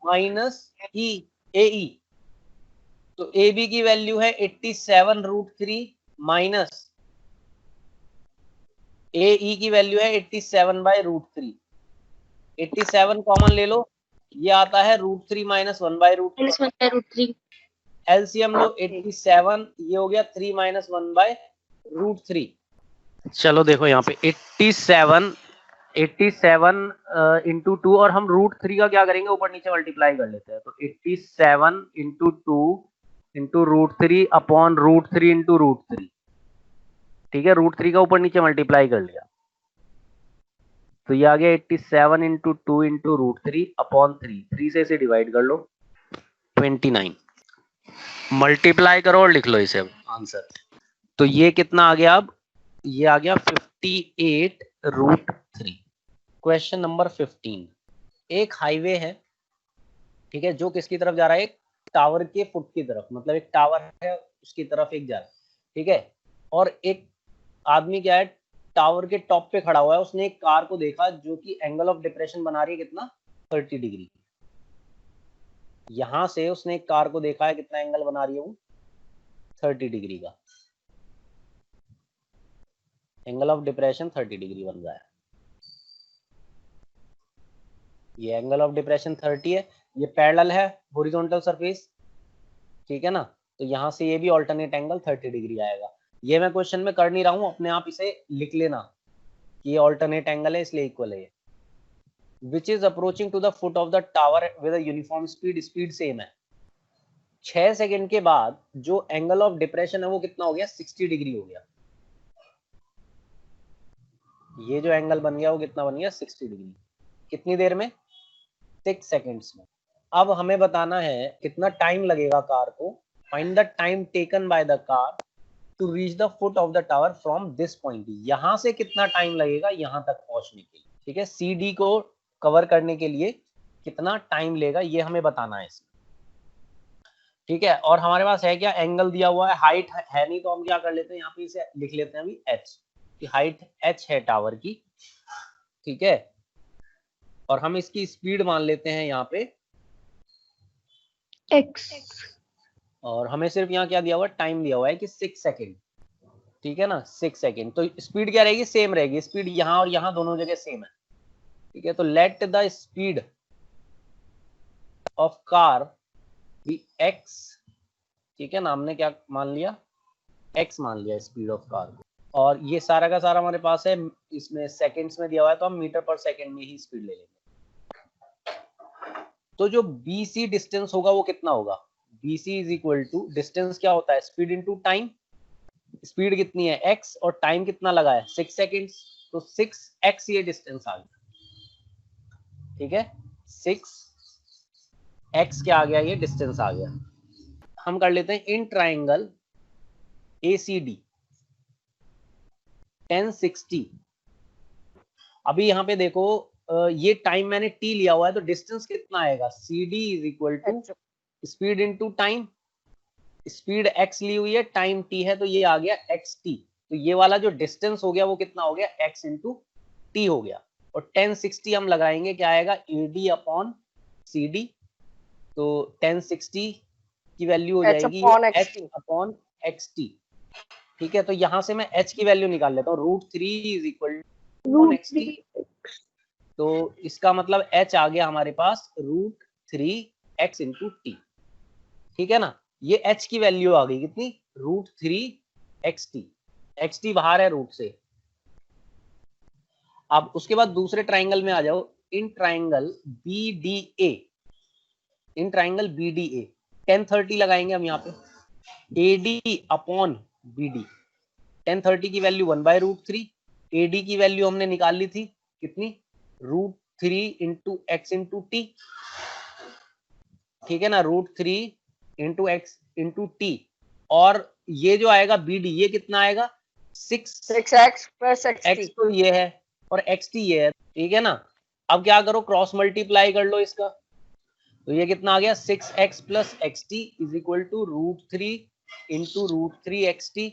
माइनस AE, तो AB की वैल्यू है 87 √3 माइनस AE की वैल्यू है 87/√3, 87 कॉमन ले लो, ये आता है √3 माइनस 1/√3, एलसीएम लो 87, ये हो गया 3 माइनस 1/√3। चलो देखो यहाँ पे 87 इंटू 2, और हम √3 का क्या करेंगे, ऊपर नीचे मल्टीप्लाई कर लेते हैं, तो 87 इंटू 2 इंटू √3 अपॉन √3 इंटू √3, ठीक है, √3 का ऊपर नीचे मल्टीप्लाई कर लिया, तो ये आ गया 87 इंटू 2 इंटू √3 अपॉन 3 से इसे डिवाइड कर लो 29, मल्टीप्लाई करो और लिख लो इसे आंसर, तो ये कितना आ गया, अब ये आ गया 58√3। क्वेश्चन नंबर 15, एक हाईवे है, ठीक है, जो किसकी तरफ जा रहा है, एक टावर के फुट की तरफ, मतलब एक टावर है उसकी तरफ एक जा रहा है, ठीक है, और एक आदमी क्या है टावर के टॉप पे खड़ा हुआ है, उसने एक कार को देखा जो कि एंगल ऑफ डिप्रेशन बना रही है कितना 30 डिग्री, यहां से उसने एक कार को देखा है कितना एंगल बना रही है वो 30 डिग्री का, एंगल ऑफ डिप्रेशन 30 डिग्री बन रहा है, ये एंगल ऑफ डिप्रेशन 30 है, ये पैरेलल है हॉरिजॉन्टल सरफेस, ठीक है ना, तो यहां से ये भी ऑल्टरनेट एंगल 30 डिग्री आएगा। ये मैं क्वेश्चन में कर नहीं रहा हूं, अपने आप इसे लिख लेना कि ये ऑल्टरनेट एंगल है इसलिए इक्वल है, which is approaching to the foot of the tower with a uniform speed, speed same है, 6 सेकंड के बाद जो एंगल ऑफ डिप्रेशन है वो कितना हो गया 60 डिग्री हो गया, ये जो एंगल बन गया वो कितना बन गया 60 डिग्री, कितनी देर में 6 सेकंड्स में। अब हमें बताना है कितना टाइम लगेगा कार को, find the time taken by the car to reach the foot of the tower from this point, यहां से कितना टाइम लगेगा यहां तक पहुंचने के लिए, ठीक है, सी डी को कवर करने के लिए कितना टाइम लेगा ये हमें बताना है इसमें, ठीक है। और हमारे पास है क्या, एंगल दिया हुआ है, हाइट है नहीं तो हम क्या कर लेते हैं यहाँ पे इसे लिख लेते हैं अभी एच, की हाइट एच है टावर की, ठीक है। और हम इसकी स्पीड मान लेते हैं यहाँ पे x, और हमें सिर्फ यहाँ क्या दिया हुआ है, टाइम दिया हुआ है कि 6 सेकेंड, ठीक है ना, 6 सेकेंड। तो स्पीड क्या रहेगी, सेम रहेगी, स्पीड यहाँ और यहाँ दोनों जगह सेम है, ठीक है। तो let the speed of car be x, ठीक है ना, हमने क्या मान लिया, x मान लिया स्पीड ऑफ कार को, और ये सारा का सारा हमारे पास है, इसमें सेकंड्स में दिया हुआ है तो हम मीटर पर सेकंड में ही स्पीड ले लेंगे। तो जो BC डिस्टेंस होगा वो कितना होगा, BC is equal to, distance क्या होता है, स्पीड इनटू टाइम, स्पीड कितनी है x और टाइम कितना लगा है 6 सेकेंड्स, तो 6x ये डिस्टेंस आ गया, ठीक है, 6x क्या आ गया, ये डिस्टेंस आ गया। हम कर लेते हैं इन ट्राइंगल ACD 1060, अभी यहाँ पे देखो ये टाइम मैंने t लिया हुआ है तो डिस्टेंस कितना आएगा, CD is equal to speed into time, speed x ली हुई है, टाइम t है तो ये आ गया xt, तो ये वाला जो डिस्टेंस हो गया वो कितना हो गया, x इंटू टी हो गया। और 1060 हम लगाएंगे क्या आएगा, AD अपॉन CD, तो 1060 की वैल्यू हो जाएगी h अपॉन xt, ठीक है। तो यहां से मैं h की वैल्यू निकाल लेता हूँ, √3 इज इक्वल टू xt, तो इसका मतलब h आ गया हमारे पास √3x इंटू टी, ठीक है ना। ये h की वैल्यू आ गई कितनी, √3xt, xt बाहर है रूट से। अब उसके बाद दूसरे ट्राइंगल में आ जाओ, in triangle BDA, in triangle BDA 1030 लगाएंगे हम यहाँ पे, AD अपॉन BD, 1030 की वैल्यू 1/√3, AD की वैल्यू हमने निकाल ली थी कितनी, √3 इंटू x इंटू टी, ठीक है ना, √3 इंटू x इंटू टी, और ये जो आएगा BD ये कितना आएगा, 6x प्लस x तो ये है और xt ये है, ठीक है ना। अब क्या करो, क्रॉस मल्टीप्लाई कर लो इसका, तो ये कितना आ गया, 6x plus xt is equal to √3 into √3xt,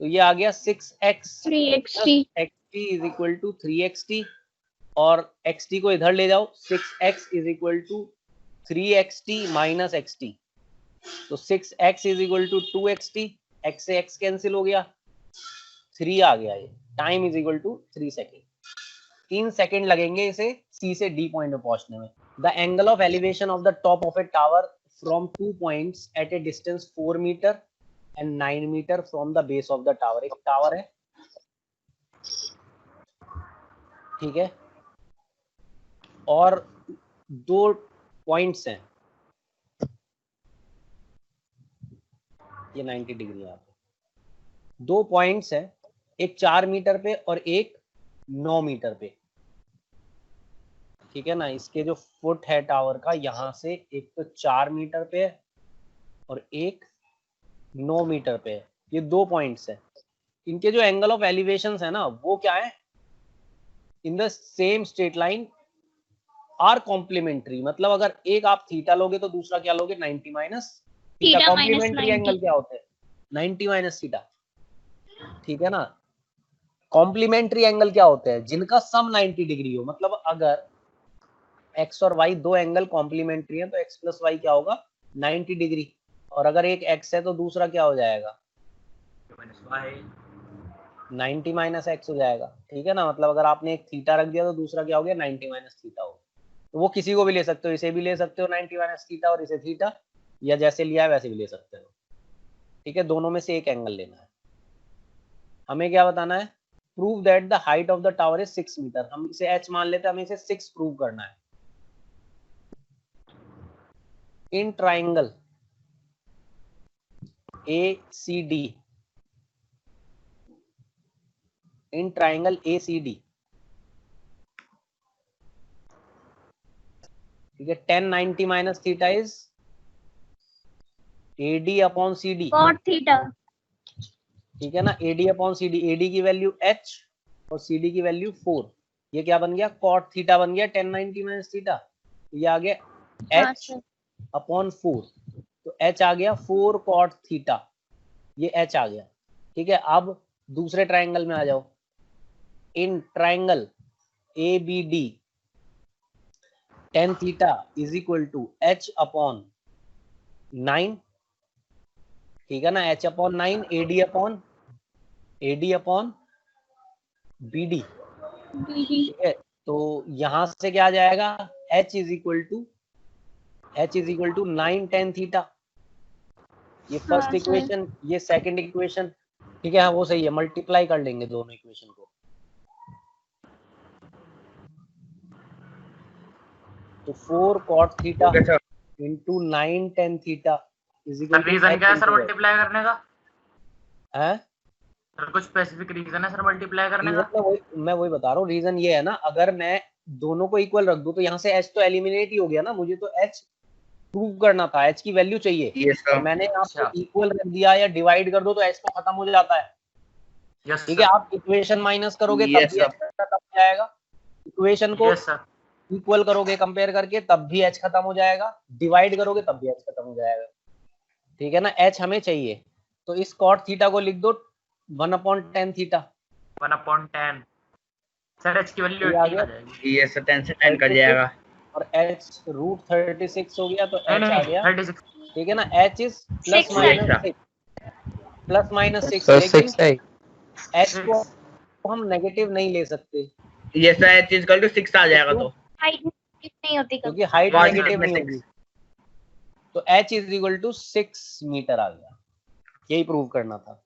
तो ये आ गया 6x 3xt, xt is equal to 3xt, और xt को इधर ले जाओ, 6x is equal to 3xt minus xt, तो 6x is equal to 2xt, x से x कैंसिल हो गया, 3 आ गया, ये time is equal to 3 second, 3 second लगेंगे इसे C से D पॉइंट में पहुंचने में। The angle of elevation of the top of a tower from 2 points at a distance 4 metre and 9 metre from the base of the tower, एक tower है, ठीक है, और 2 पॉइंट्स हैं, ये 90 डिग्री यहाँ पे 2 पॉइंट्स हैं, एक 4 मीटर पे और एक 9 मीटर पे, ठीक है ना। इसके जो फुट है टावर का, यहाँ से एक तो 4 मीटर पे है और एक 9 मीटर पे है, ये 2 पॉइंट्स है, इनके जो एंगल ऑफ एलिवेशन है ना वो क्या है, in the same straight line are complementary, मतलब अगर एक आप थीटा लोगे तो दूसरा क्या लोगे, 90 minus theta, theta minus complementary 90, angle क्या होते हैं, 90 माइनस थीटा, ठीक है ना। कॉम्प्लीमेंट्री एंगल क्या होते हैं, जिनका सम 90 डिग्री हो, मतलब अगर x और y दो एंगल कॉम्प्लीमेंट्री है तो x प्लस वाई क्या होगा, 90 डिग्री, और अगर एक x है तो दूसरा क्या हो जाएगा, 90 माइनस एक्स हो जाएगा, ठीक है ना। मतलब अगर आपने एक थीटा रख दिया तो दूसरा क्या हो गया, 90 माइनस थीटा हो, तो वो किसी को भी ले सकते हो, इसे भी ले सकते हो 90 माइनस थीटा और इसे थीटा, या जैसे लिया है वैसे भी ले सकते हो, ठीक है, दोनों में से एक एंगल लेना है। हमें क्या बताना है, prove that the height of the tower is 6 metre, हम इसे h मान लेते हैं, हमें इसे 6 प्रूव करना है। In triangle ACD, in triangle ACD ठीक है, tan 90 minus theta is AD upon CD, cot theta. ठीक है ना, AD अपॉन CD, AD की वैल्यू h और CD की वैल्यू 4, ये क्या बन गया, cot थीटा बन गया tan 90 माइनस थीटा, ये आ गया हाँ h सर। अपॉन 4, तो h आ गया 4 cot थीटा, ये h आ गया। ठीक है, अब दूसरे ट्राइंगल में आ जाओ, in triangle ABD tan theta is equal to h upon 9, ठीक है ना, h upon 9 AD upon BD, ठीक है, तो यहां से क्या आ जाएगा, h is equal to 9 tan theta, ये फर्स्ट हाँ, सर। इक्वेशन, ये सेकंड इक्वेशन, ठीक है, हाँ वो सही है, मल्टीप्लाई कर लेंगे दोनों इक्वेशन को, तो 4 cot theta okay sir. Into 9 tan theta is equal to reason क्या है सर मल्टीप्लाई करने का? है, सर कुछ स्पेसिफिक रीजन है सर मल्टीप्लाई करने रीजन का? मैं वही बता रहा हूँ, रीजन ये है ना, अगर मैं दोनों को इक्वल रख दूं तो यहाँ से h तो एलिमिनेट ही हो गया ना, मुझे तो h प्रूव करना था, h की वैल्यू चाहिए, यस तो सर। मैंने अच्छा। आपको इक्वल रख दिया या डिवाइड कर दो तो h तो खत्म हो जाता है, यस ठीक है, आप इक्वेशन माइनस करोगे तब Yes, भी sir. h खत्म हो जाएगा, इक्वेशन को यस सर। इक्वल करोगे कंपेयर करके तब भी h खत्म हो जाएगा, डिवाइड करोगे तब भी h खत्म हो जाएगा, ठीक है ना, h हमें चाहिए, तो इस cot थीटा को लिख दो 1 upon tan theta, 1/10 sir h की वैल्यू ये आ 18 गया, आ जाएगी। यस सर, 10 से 10 कट जाएगा। और h रूट 36 हो गया, तो h आ गया, 36 ठीक है ना, h इज प्लस 6 माइनस है। 6, प्लस माइनस 6, सर लेकिन 6 है। h को हम नेगेटिव नहीं ले सकते yes sir, h is equal to 6 आ जाएगा, तो हाइट नहीं होती कभी। क्योंकि हाइट One नेगेटिव में नहीं 6. होगी, तो h is equal to 6 metre आ गया, यही प्रूव करना था।